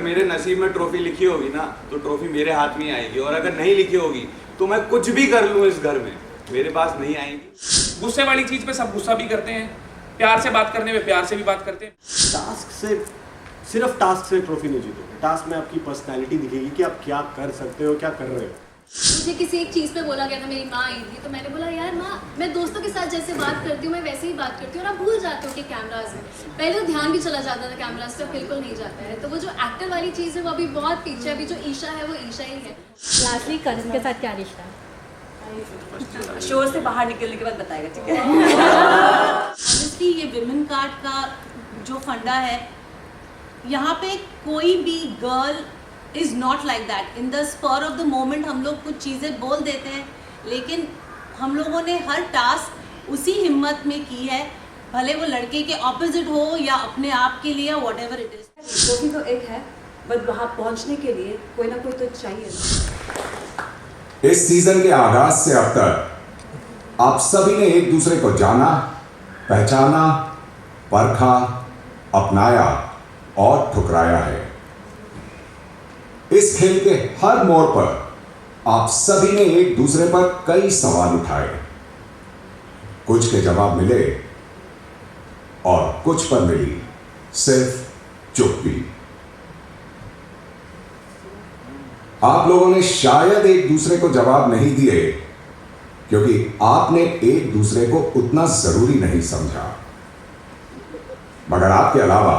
मेरे नसीब में ट्रॉफी लिखी होगी ना तो ट्रॉफी मेरे हाथ में ही आएगी, और अगर नहीं लिखी होगी तो मैं कुछ भी कर लूँ इस घर में मेरे पास नहीं आएगी। गुस्से वाली चीज पे सब गुस्सा भी करते हैं, प्यार से बात करने में प्यार से भी बात करते हैं। टास्क से सिर्फ टास्क से ट्रॉफी नहीं जीतोगे, टास्क में आपकी पर्सनैलिटी दिखेगी कि आप क्या कर सकते हो, क्या कर रहे हो। मुझे किसी एक चीज़ पे बोला गया था, मेरी माँ आई थी तो मैंने बोला यार माँ, मैं दोस्तों के साथ जैसे बात करती हूँ मैं वैसे ही बात करती हूँ, और आप भूल जाते हो कि कैमराज है। पहले तो ध्यान भी चला जाता था कैमराज से, बिल्कुल नहीं जाता है। तो वो जो एक्टर वाली चीज़ है वो अभी बहुत पीछे है, अभी जो ईशा है वो ईशा ही है। लास्टली करण के साथ क्या रिश्ता है? शो से बाहर निकलने के बाद बताएगा, ठीक है? ऑनेस्टली ये विमेन कार्ड का जो फंडा है, यहाँ पे कोई भी girl is not like that. In the spur of the moment हम लोग कुछ चीज़ें बोल देते हैं, लेकिन हम लोगों ने हर टास्क उसी हिम्मत में की है, भले वो लड़के के ऑपोजिट हो या अपने आप के लिए, what ever it is. Trophy तो एक है, बट वहाँ पहुँचने के लिए कोई ना कोई तो चाहिए। इस सीजन के आगाज से अब तक आप सभी ने एक दूसरे को जाना, पहचाना, परखा, अपनाया और ठुकराया है। इस खेल के हर मोड़ पर आप सभी ने एक दूसरे पर कई सवाल उठाए, कुछ के जवाब मिले और कुछ पर मिली सिर्फ चुप्पी। आप लोगों ने शायद एक दूसरे को जवाब नहीं दिए क्योंकि आपने एक दूसरे को उतना जरूरी नहीं समझा, मगर आपके अलावा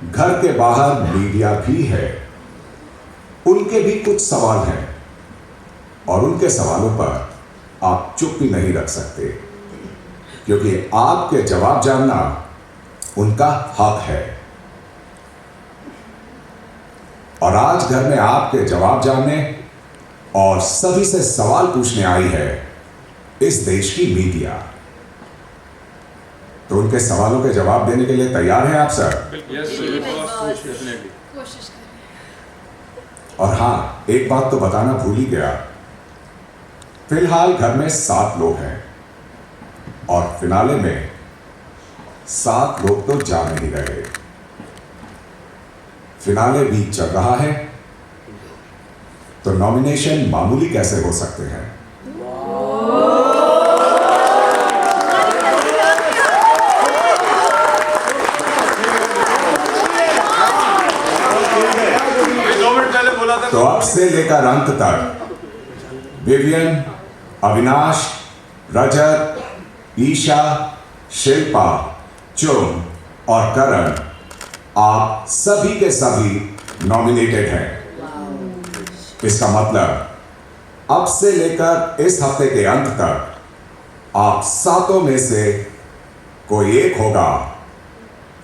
घर के बाहर मीडिया भी है, उनके भी कुछ सवाल हैं और उनके सवालों पर आप चुप भी नहीं रख सकते क्योंकि आपके जवाब जानना उनका हक है। और आज घर में आपके जवाब जानने और सभी से सवाल पूछने आई है इस देश की मीडिया। तो उनके सवालों के जवाब देने के लिए तैयार हैं आप सर? कोशिश करें। और हाँ, एक बात तो बताना भूल ही गया, फिलहाल घर में 7 लोग हैं और फिनाले में 7 लोग तो जा नहीं रहे। फिनाले भी चल रहा है तो नॉमिनेशन मामूली कैसे हो सकते हैं? तो अब से लेकर अंत तक विवियन, अविनाश, रजत, ईशा, शिल्पा, चुन और करण, आप सभी के सभी नॉमिनेटेड हैं। इसका मतलब अब से लेकर इस हफ्ते के अंत तक आप 7 में से कोई एक होगा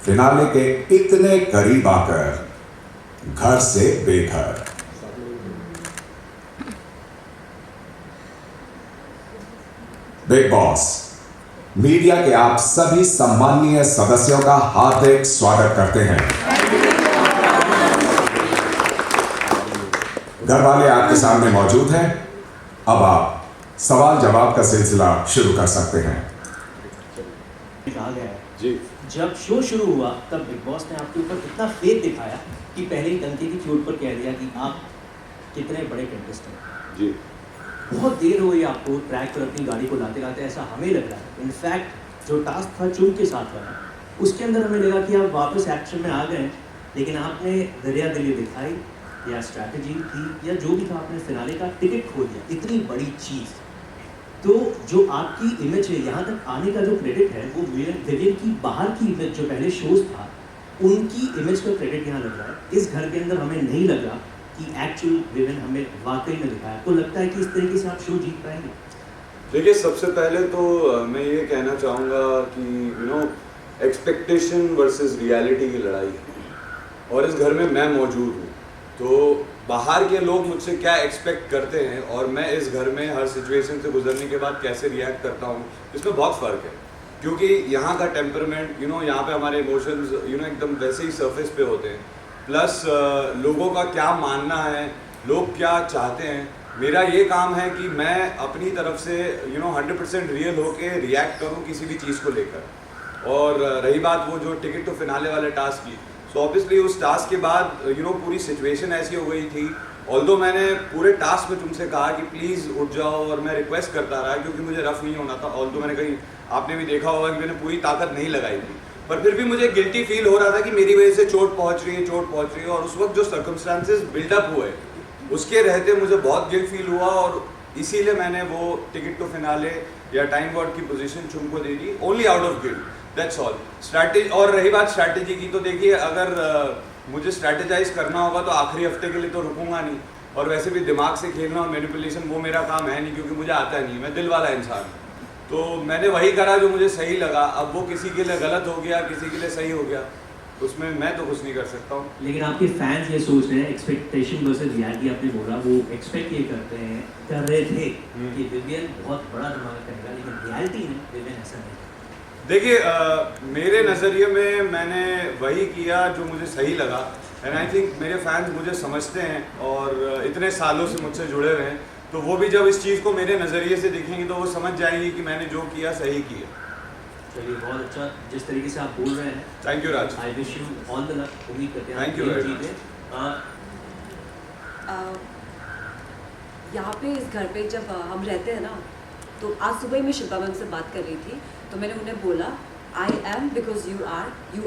फिनाले के इतने करीब आकर घर से बेघर। बिग बॉस मीडिया के आप सभी सम्माननीय सदस्यों का हार्दिक स्वागत करते हैं। घर वाले आपके सामने मौजूद हैं, अब आप सवाल जवाब का सिलसिला शुरू कर सकते हैं। कहा गया है जी, जब शो शुरू हुआ तब बिग बॉस ने आपके ऊपर कितना फेथ दिखाया कि पहले ही गलती की चोट पर कह दिया कि आप कितने बड़े कंटेस्टेंट। जी, बहुत देर हो गई आपको ट्रैक पर अपनी गाड़ी को लाते लाते, ऐसा हमें लग रहा है। इनफैक्ट जो टास्क था चुन के साथ वाला, उसके अंदर हमें लगा कि आप वापस एक्शन में आ गए, लेकिन आपने दरिया दिली दिखाई या स्ट्रैटेजी थी या जो भी था, आपने फिनाले का टिकट खो दिया। इतनी बड़ी चीज़, तो जो आपकी इमेज है यहाँ तक आने का जो क्रेडिट है वो विवियन की बाहर की इमेज जो पहले शोज था उनकी इमेज का क्रेडिट यहाँ लग रहा है। इस घर के अंदर हमें नहीं लगा कि एक्चुअल विवियन हमें वाकई में दिखाया। आपको लगता है कि इस तरीके से आप शो जीत पाएंगे? देखिए, सबसे पहले तो मैं ये कहना चाहूँगा कि एक्सपेक्टेशन वर्सेस रियलिटी की लड़ाई है और इस घर में मैं मौजूद हूँ, तो बाहर के लोग मुझसे क्या एक्सपेक्ट करते हैं और मैं इस घर में हर सिचुएशन से गुजरने के बाद कैसे रिएक्ट करता हूँ, इसमें बहुत फ़र्क है। क्योंकि यहाँ का टेम्परमेंट यहाँ पे हमारे इमोशंस एकदम वैसे ही सरफेस पे होते हैं, प्लस लोगों का क्या मानना है, लोग क्या चाहते हैं। मेरा ये काम है कि मैं अपनी तरफ से 100% रियल होके रिएक्ट करूँ किसी भी चीज़ को लेकर। और रही बात वो जो टिकट तो फिनाले वाले टास्क की, तो ऑब्वियसली उस टास्क के बाद पूरी सिचुएशन ऐसी हो गई थी। ऑल्दो मैंने पूरे टास्क में तुमसे कहा कि प्लीज़ उठ जाओ, और मैं रिक्वेस्ट करता रहा क्योंकि मुझे रफ नहीं होना था। ऑल्दो मैंने कहीं, आपने भी देखा होगा कि मैंने पूरी ताकत नहीं लगाई थी, पर फिर भी मुझे गिल्टी फील हो रहा था कि मेरी वजह से चोट पहुंच रही है। और उस वक्त जो सर्कमस्टांसेस बिल्डअप हुए उसके रहते मुझे बहुत गिल्ट फील हुआ, और इसीलिए मैंने वो टिकट टू फिनाले या टाइम गॉड की पोजीशन चुम को दे दी, only out of guilt, that's all. Strategy, और रही बात स्ट्रैटेजी की, तो देखिए अगर मुझे स्ट्रैटेजाइज करना होगा तो आखिरी हफ्ते के लिए तो रुकूंगा नहीं, और वैसे भी दिमाग से खेलना और मैनिपुलेशन वो मेरा काम है नहीं, क्योंकि मुझे आता नहीं, मैं दिल वाला इंसान हूँ। तो मैंने वही करा जो मुझे सही लगा। अब वो किसी के लिए गलत हो गया, किसी के लिए सही हो गया, उसमें मैं तो कुछ नहीं कर सकता हूँ। लेकिन आपके फैंस ये सोच रहे हैं, एक्सपेक्टेशन वर्सेस रियलिटी आपने बोला, वो एक्सपेक्ट ये कर रहे थे कि विवियन बहुत बड़ा धमाका करेगा, लेकिन रियलिटी में विवियन ऐसा नहीं। देखिए मेरे नज़रिए में मैंने वही किया जो मुझे सही लगा, एंड आई थिंक मेरे फैंस मुझे समझते हैं और इतने सालों से मुझसे जुड़े हुए हैं, तो वो भी जब इस चीज़ को मेरे नज़रिए से देखेंगे तो वो समझ जाएंगे कि मैंने जो किया सही किया। चलिए, बहुत अच्छा जिस तरीके से आप बोल रहे हैं। Thank you Raj. I wish you all the luck. उम्मीद करते हैं Thank you very much. यहाँ पे इस घर पे जब हम रहते हैं ना, तो आज सुबह ही मैं शिल्पा मैम से बात कर रही थी, तो मैंने उन्हें बोला I am because you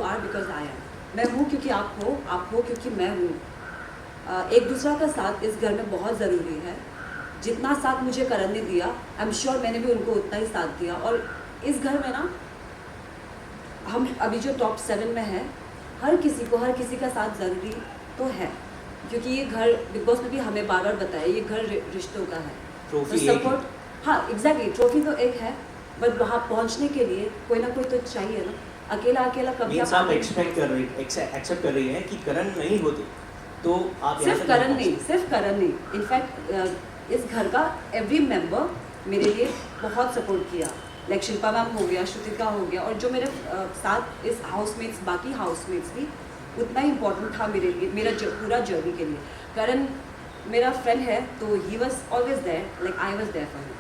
are because I am. मैं हूँ क्योंकि आप हो क्योंकि मैं हूँ। एक दूसरा का साथ इस घर में बहुत ज़रूरी है। जितना साथ मुझे करण ने दिया, आई एम श्योर मैंने भी उनको उतना ही साथ दिया। और इस घर में ना, हम अभी जो टॉप 7 में है, हर किसी का साथ ज़रूरी तो है, क्योंकि ये घर बिग बॉस में भी हमें बार बार बताया, ये घर रिश्तों का है। ट्रॉफी तो सपोर्ट, हाँ एग्जैक्टली, ट्रॉफी तो एक है, बट वहाँ पहुँचने के लिए कोई ना कोई तो चाहिए ना। अकेला कभी मीन्स आप एक्सपेक्ट कर रही हैं कि करण नहीं होते तो आप सिर्फ करण नहीं, इनफैक्ट इस घर का एवरी मेंबर मेरे लिए बहुत सपोर्ट किया। लाइक शिल्पा मैम हो गया, श्रुतिका हो गया, और जो मेरे साथ इस हाउसमेट्स, बाकी हाउसमेट्स भी उतना ही इम्पोर्टेंट था मेरे लिए, मेरा पूरा जर्नी के लिए। करण मेरा फ्रेंड है, तो he was always there, like I was there for him.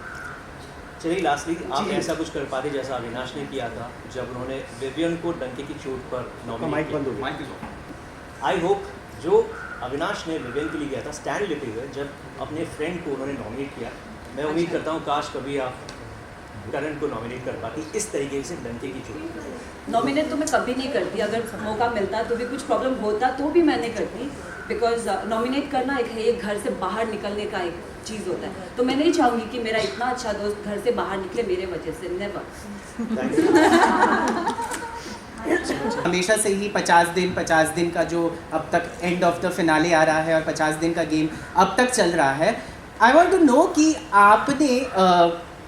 चलिए, लास्टली आप ऐसा कुछ कर पाते जैसा अविनाश ने किया था जब उन्होंने विवियन को डंके की चोट पर नॉमिनेट किया। आई होप जो अविनाश ने विवियन के लिए गया था स्टैंड लेते हुए, जब अपने फ्रेंड को उन्होंने नॉमिनेट किया, मैं उम्मीद करता हूँ काश कभी आप करण को नॉमिनेट कर पाती इस तरीके से डंके की चोट। नॉमिनेट तो मैं कभी नहीं करती, अगर मौका मिलता तो भी, कुछ प्रॉब्लम होता तो भी मैं नहीं करती, बिकॉज नॉमिनेट करना एक है, ये घर से बाहर निकलने का एक चीज़ होता है। तो मैं नहीं चाहूँगी कि मेरा इतना अच्छा दोस्त घर से बाहर निकले मेरे वजह से, नेवर। हमेशा से ही 50 दिन का जो अब तक एंड ऑफ द फिनाले आ रहा है और 50 दिन का गेम अब तक चल रहा है। आई वांट टू नो कि आपने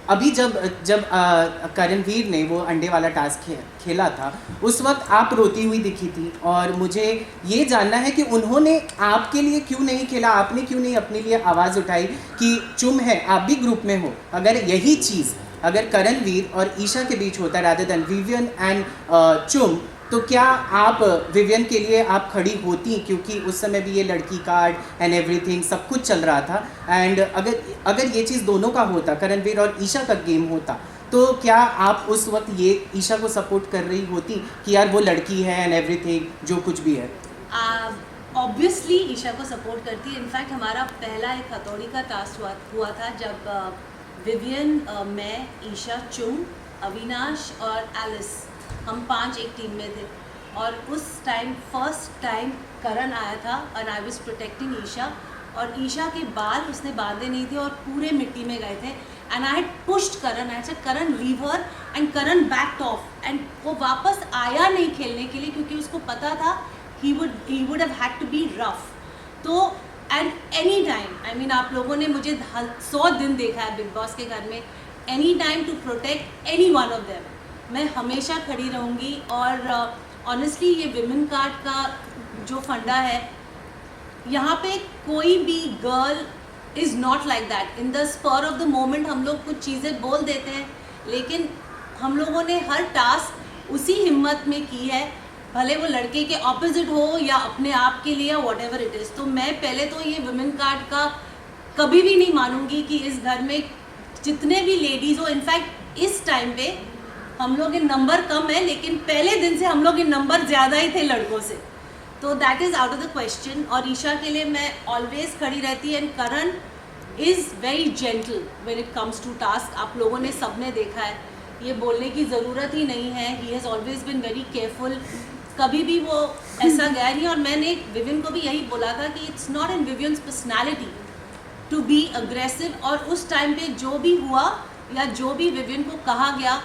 अभी जब करणवीर ने वो अंडे वाला टास्क खेला था, उस वक्त आप रोती हुई दिखी थी, और मुझे ये जानना है कि उन्होंने आपके लिए क्यों नहीं खेला, आपने क्यों नहीं अपने लिए आवाज़ उठाई कि चुम है, आप भी ग्रुप में हो। अगर यही चीज़ अगर करणवीर और ईशा के बीच होता रादर देन विवियन एंड चुम, तो क्या आप विवियन के लिए आप खड़ी होती, क्योंकि उस समय भी ये लड़की कार्ड एंड एवरीथिंग सब कुछ चल रहा था। एंड अगर ये चीज़ दोनों का होता, करणवीर और ईशा का गेम होता, तो क्या आप उस वक्त ये ईशा को सपोर्ट कर रही होती कि यार वो लड़की है एंड एवरीथिंग जो कुछ भी है? ऑब्वियसली ईशा को सपोर्ट करती है। इनफैक्ट हमारा पहला एक हथौड़ी का टास्क हुआ था जब विवियन, मैं, ईशा, चुम, अविनाश और एलिस, हम 5 एक टीम में थे, और उस टाइम फर्स्ट टाइम करण आया था and I was protecting Isha, और ईशा के बाल उसने बांधे नहीं थे और पूरे मिट्टी में गए थे, and I had pushed Karan, I said Karan leave her, and Karan backed of, and वो वापस आया नहीं खेलने के लिए क्योंकि उसको पता था he would have had to be rough। तो and any time, I mean आप लोगों ने मुझे 100 दिन देखा है बिग बॉस के घर में, any time to protect any one of them, मैं हमेशा खड़ी रहूँगी। और ऑनेस्टली ये विमेन कार्ड का जो फंडा है, यहाँ पे कोई भी girl is not like that. In the spur of the moment हम लोग कुछ चीज़ें बोल देते हैं, लेकिन हम लोगों ने हर टास्क उसी हिम्मत में की है, भले वो लड़के के ऑपोजिट हो या अपने आप के लिए, वॉट एवर इट इज़। तो मैं पहले तो ये विमेन कार्ड का कभी भी नहीं मानूंगी कि इस घर में जितने भी लेडीज़ हो, इनफैक्ट इस टाइम पे हम लोग के नंबर कम है, लेकिन पहले दिन से हम लोग के नंबर ज़्यादा ही थे लड़कों से। तो that is out of the question. और ईशा के लिए मैं ऑलवेज खड़ी रहती and Karan is very gentle when it comes to task. आप लोगों ने सबने देखा है, ये बोलने की ज़रूरत ही नहीं है, he has always been very careful, कभी भी वो ऐसा गया नहीं। और मैंने विविन को भी यही बोला था कि it's not in Vivian's personality to be aggressive. और उस टाइम पे जो भी हुआ या जो भी विविन को कहा गया,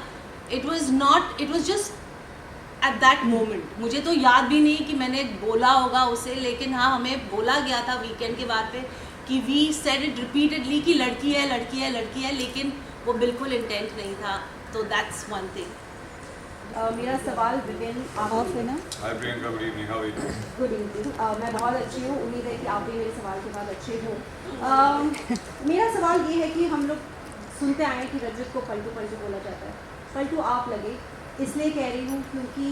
it was just at that moment. मुझे तो याद भी नहीं कि मैंने बोला होगा उसे, लेकिन हाँ हमें बोला गया था वीकेंड के बाद पे कि वी सेड इट रिपीटेडली कि लड़की है लड़की है लड़की है, लेकिन वो बिल्कुल इंटेंट नहीं था। तो दैट्स वन थिंग। मेरा सवाल विविन आप है ना। Hi Priyanka, good evening, how are you? Good evening. मैं बहुत अच्छी हूँ, उम्मीद है कि आप भी मेरे सवाल के बाद अच्छे हो। मेरा सवाल ये है कि हम लोग सुनते आए हैं कि रजत को पलटू पलटू बोला जाता है। पलटू आप लगे, इसलिए कह रही हूँ क्योंकि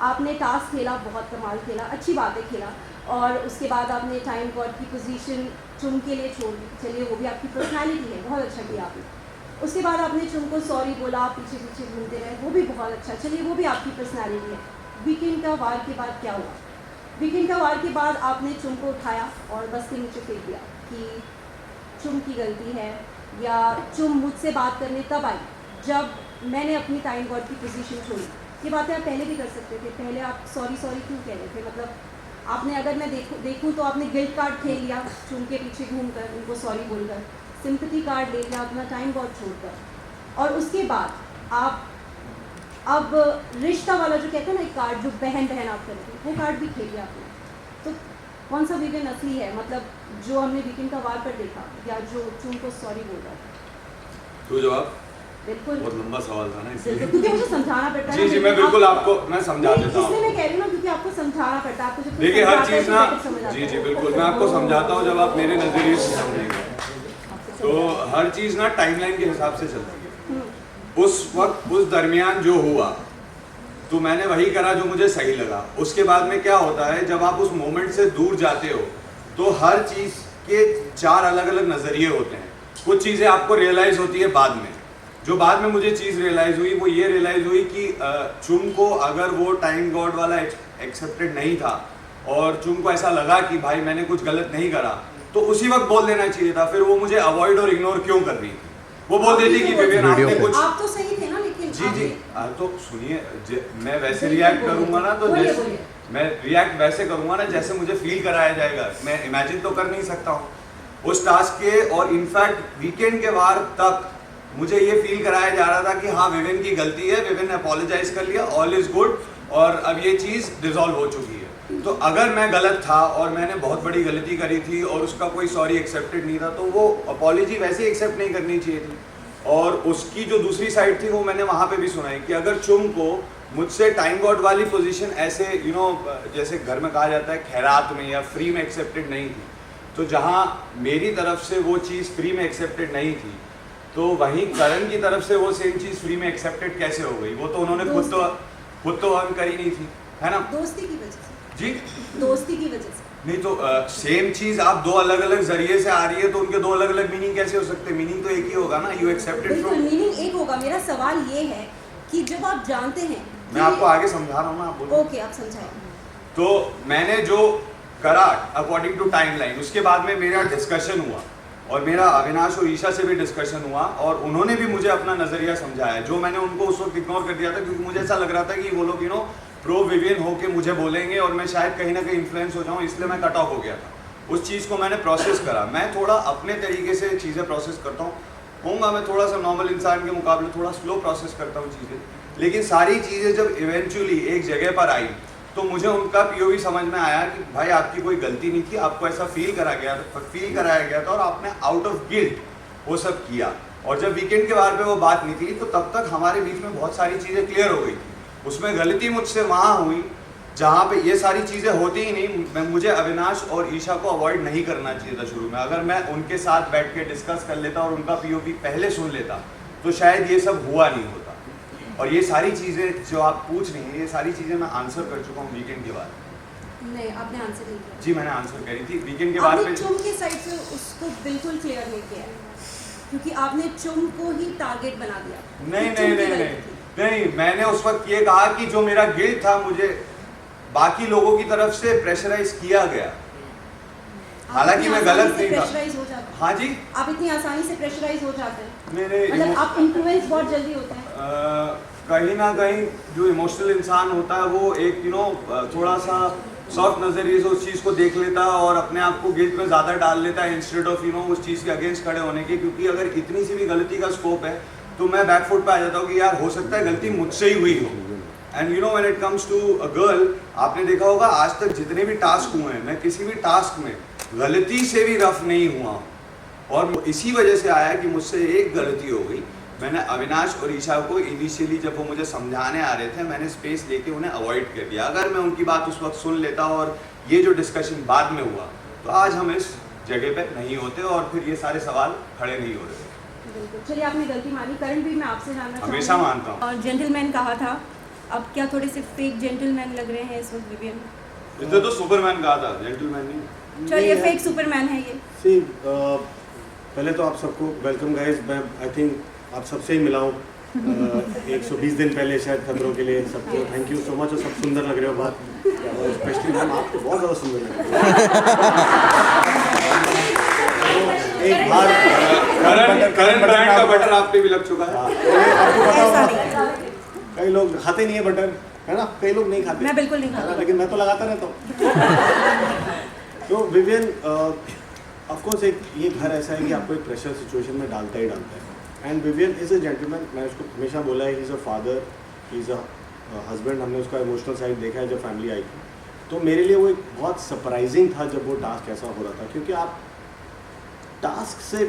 आपने टास्क खेला, बहुत कमाल खेला, अच्छी बात है खेला, और उसके बाद आपने टाइम गॉड की पोजीशन चुम के लिए छोड़ दी। चलिए वो भी आपकी पर्सनालिटी है, बहुत अच्छा किया आपने। उसके बाद आपने चुम को सॉरी बोला, पीछे पीछे घूमते रहे, वो भी बहुत अच्छा, चलिए वो भी आपकी पर्सनालिटी है। वीकेंड का वार के बाद क्या हुआ? वीकेंड का वार के बाद आपने चुम को उठाया और बस के नीचे फेंक दिया कि चुम की गलती है, या चुम मुझसे बात करने तब आई जब मैंने अपनी टाइम गॉड की पोजीशन छोड़ी। ये बातें आप पहले भी कर सकते थे, पहले आप सॉरी सॉरी क्यों कह रहे थे? मतलब आपने, अगर मैं देखूँ तो आपने गिल्ट कार्ड खेल लिया चुम के पीछे घूमकर, उनको सॉरी बोलकर, सिंपैथी कार्ड ले लिया अपना टाइम गॉड छोड़कर, और उसके बाद आप अब रिश्ता वाला जो कहते हैं ना एक कार्ड जो बहन बहन आप करते हैं, वो कार्ड भी खेल लिया आपने। तो कौन सा वीकेंड असली है? मतलब जो हमने वीकेंड का वार पर देखा, या जो चुम को सॉरी बोल रहा था? तो जवाब बिल्कुल बहुत लंबा सवाल था ना, इसलिए क्योंकि मुझे समझाना पड़ता है। जी जी, मैं बिल्कुल आपको मैं समझा देता इसलिए हूँ। मैं कह रही हूँ ना, क्योंकि आपको समझाना पड़ता है, आपको जब देखिए हर चीज़ ना, जी जी बिल्कुल, मैं आपको समझाता हूँ जब आप मेरे नज़रिए से समझेंगे। तो हर चीज़ ना टाइमलाइन के हिसाब से चलती है। उस वक्त उस दरमियान जो हुआ तो मैंने वही करा जो मुझे सही लगा। उसके बाद में क्या होता है, जब आप उस मोमेंट से दूर जाते हो तो हर चीज़ के 4 अलग अलग नज़रिए होते हैं। कुछ चीज़ें आपको रियलाइज़ होती है बाद में। जो बाद में मुझे चीज़ रियलाइज़ हुई वो ये रियलाइज़ हुई कि चुम को अगर वो टाइम गॉड वाला एक्सेप्टेड नहीं था और चुम को ऐसा लगा कि भाई मैंने कुछ गलत नहीं करा, तो उसी वक्त बोल देना चाहिए था। फिर वो मुझे अवॉइड और इग्नोर क्यों कर रही थी? वो बोल देती कि विवियन आपने कुछ, आप तो सही थे ना, लेकिन जी जी तो सुनिए, मैं वैसे रिएक्ट करूंगा ना, तो जैसे मैं रिएक्ट वैसे करूंगा ना जैसे मुझे फील कराया जाएगा। मैं इमेजिन तो कर नहीं सकता हूँ उस टास्क के। और इनफैक्ट वीकेंड के वार तक मुझे ये फील कराया जा रहा था कि हाँ विविन की गलती है, विविन ने अपोलोजाइज कर लिया, ऑल इज गुड, और अब ये चीज़ डिसॉल्व हो चुकी है। तो अगर मैं गलत था और मैंने बहुत बड़ी गलती करी थी और उसका कोई सॉरी एक्सेप्टेड नहीं था, तो वो अपॉलॉजी वैसे ही एक्सेप्ट नहीं करनी चाहिए थी। और उसकी जो दूसरी साइड थी वो मैंने वहाँ पे भी सुनाई कि अगर चुम को मुझसे टाइम गॉड वाली पोजीशन ऐसे जैसे घर में कहा जाता है खैरात में या फ्री में एक्सेप्टेड नहीं थी, तो जहाँ मेरी तरफ से वो चीज़ फ्री में एक्सेप्टेड नहीं थी, तो वहीं करण की तरफ से वो सेम चीज़ फ्री में एक्सेप्टेड कैसे हो गई? वो तो उन्होंने खुद तो अर्न करी नहीं थी, है ना? दोस्ती की वजह से। जी दोस्ती की वजह से नहीं, तो सेम चीज आप 2 अलग अलग जरिए से आ रही है तो उनके 2 अलग अलग मीनिंग कैसे हो सकते हैं? मीनिंग तो एक ही होगा ना, यू एक्सेप्टेड बिल्कुल फ्रॉम। मीनिंग एक होगा। मेरा सवाल ये है कि जब आप जानते हैं, मैं आपको आगे समझा रहा हूँ ना, आप बोलो। ओके आप समझाएं। तो मैंने जो करा अकॉर्डिंग टू टाइमलाइन, उसके बाद में मेरा डिस्कशन हुआ और मेरा अविनाश और ईशा से भी डिस्कशन हुआ और उन्होंने भी मुझे अपना नजरिया समझाया, जो मैंने उनको उस वक्त इग्नोर कर दिया था क्योंकि मुझे ऐसा लग रहा था कि वो लोग प्रो विवियन होके मुझे बोलेंगे और मैं शायद कहीं ना कहीं इन्फ्लुएंस हो जाऊं, इसलिए मैं कट ऑफ हो गया था। उस चीज़ को मैंने प्रोसेस करा। मैं थोड़ा अपने तरीके से चीज़ें प्रोसेस करता हूँ, मैं थोड़ा सा नॉर्मल इंसान के मुकाबले थोड़ा स्लो प्रोसेस करता हूँ चीज़ें, लेकिन सारी चीज़ें जब इवेंचुअली एक जगह पर आई तो मुझे उनका POV समझ में आया कि भाई आपकी कोई गलती नहीं थी, आपको ऐसा फील कराया गया था और आपने आउट ऑफ गिल्ट वो सब किया। और जब वीकेंड के बारे में वो बात निकली तो तब तक हमारे बीच में बहुत सारी चीज़ें क्लियर हो गई थी। उसमें गलती मुझसे वहाँ हुई जहाँ पे ये सारी चीज़ें होती ही नहीं। मुझे अविनाश और ईशा को अवॉइड नहीं करना चाहिए था शुरू में। अगर मैं उनके साथ बैठ के डिस्कस कर लेता और उनका POV पहले सुन लेता तो शायद ये सब हुआ नहीं होता। और ये सारी चीज़ें जो आप पूछ रही हैं, ये सारी चीज़ें मैं आंसर कर चुका हूँ वीकेंड के बाद। नहीं, आपने आंसर नहीं किया। जी मैंने आंसर करी थी वीकेंड के बाद। आपने चुम के साइड से उसको बिल्कुल क्लियर नहीं किया है, क्योंकि आपने चुम को ही टारगेट बना दिया। नहीं, मैंने उस वक्त ये कहा कि जो मेरा गिल्ट था मुझे बाकी लोगों की तरफ से प्रेशराइज किया गया, हालांकि मैं गलत नहीं प्रेशराइज हो था। जाते हैं। हाँ जी, आप इतनी आसानी से प्रेशराइज हो जाते हैं, मेरे मतलब आप इन्फ्लुएंस बहुत जल्दी होते हैं। कहीं ना कहीं जो इमोशनल इंसान होता है वो एक थोड़ा सा सॉफ्ट नजरिए से उस चीज़ को देख लेता है और अपने आप को गिल्ट में ज़्यादा डाल लेता है इंस्टेड ऑफ उस चीज़ के अगेंस्ट खड़े होने के। क्योंकि अगर इतनी सी भी गलती का स्कोप है तो मैं बैकफुट पे आ जाता हूँ कि यार हो सकता है गलती मुझसे ही हुई हो। And when it comes to a girl, आपने देखा होगा आज तक जितने भी टास्क हुए हैं, मैं किसी भी टास्क में गलती से भी रफ नहीं हुआ और इसी वजह से आया कि मुझसे एक गलती हो गई। मैंने अविनाश और ईशा को इनिशियली जब वो मुझे समझाने आ रहे थे, मैंने स्पेस लेके उन्हें अवॉइड कर दिया। अगर मैं उनकी बात उस वक्त सुन लेता और ये जो डिस्कशन बाद में हुआ तो आज हम इस जगह पे नहीं होते और फिर ये सारे सवाल खड़े नहीं हो रहे। बिल्कुल, चलिए आपने गलती मानी। करण भी मैं आपसे जानना चाहूंगी। हमेशा मानता हूँ। और जेंटलमैन कहा था, अब क्या थोड़े से फेक जेंटलमैन लग रहे हैं इस वक्त विवियन? इसने तो सुपरमैन कहा था, जेंटलमैन नहीं। चलिए फेक सुपरमैन है ये। सी पहले तो आप सबको वेलकम गाइस। मैं आई थिंक आप सबसे ही मिला हूँ 120 दिन पहले शायद खतरों के लिए। सबको थैंक यू सो मच और सब सुंदर लग रहे हो बात, स्पेशली मैम आप तो बहुत ज़्यादा सुंदर लग रहे हो। एक बार करण ब्रांड का बटर आप पे भी लग चुका है। आपको पता होगा कई लोग खाते नहीं है बटर, है ना, कई लोग नहीं खाते। मैं बिल्कुल नहीं खाता, लेकिन मैं तो लगाता रहता हूँ। तो विवियन ऑफ कोर्स एक ये घर ऐसा है कि आपको एक प्रेशर सिचुएशन में डालता ही डालता है। And Vivian is a gentleman. मैं उसको हमेशा बोला है, he is a father, he is a husband. हमने उसका इमोशनल साइड देखा है जब फैमिली आई थी। तो मेरे लिए वो एक बहुत सरप्राइजिंग था जब वो टास्क ऐसा हो रहा था, क्योंकि आप टास्क से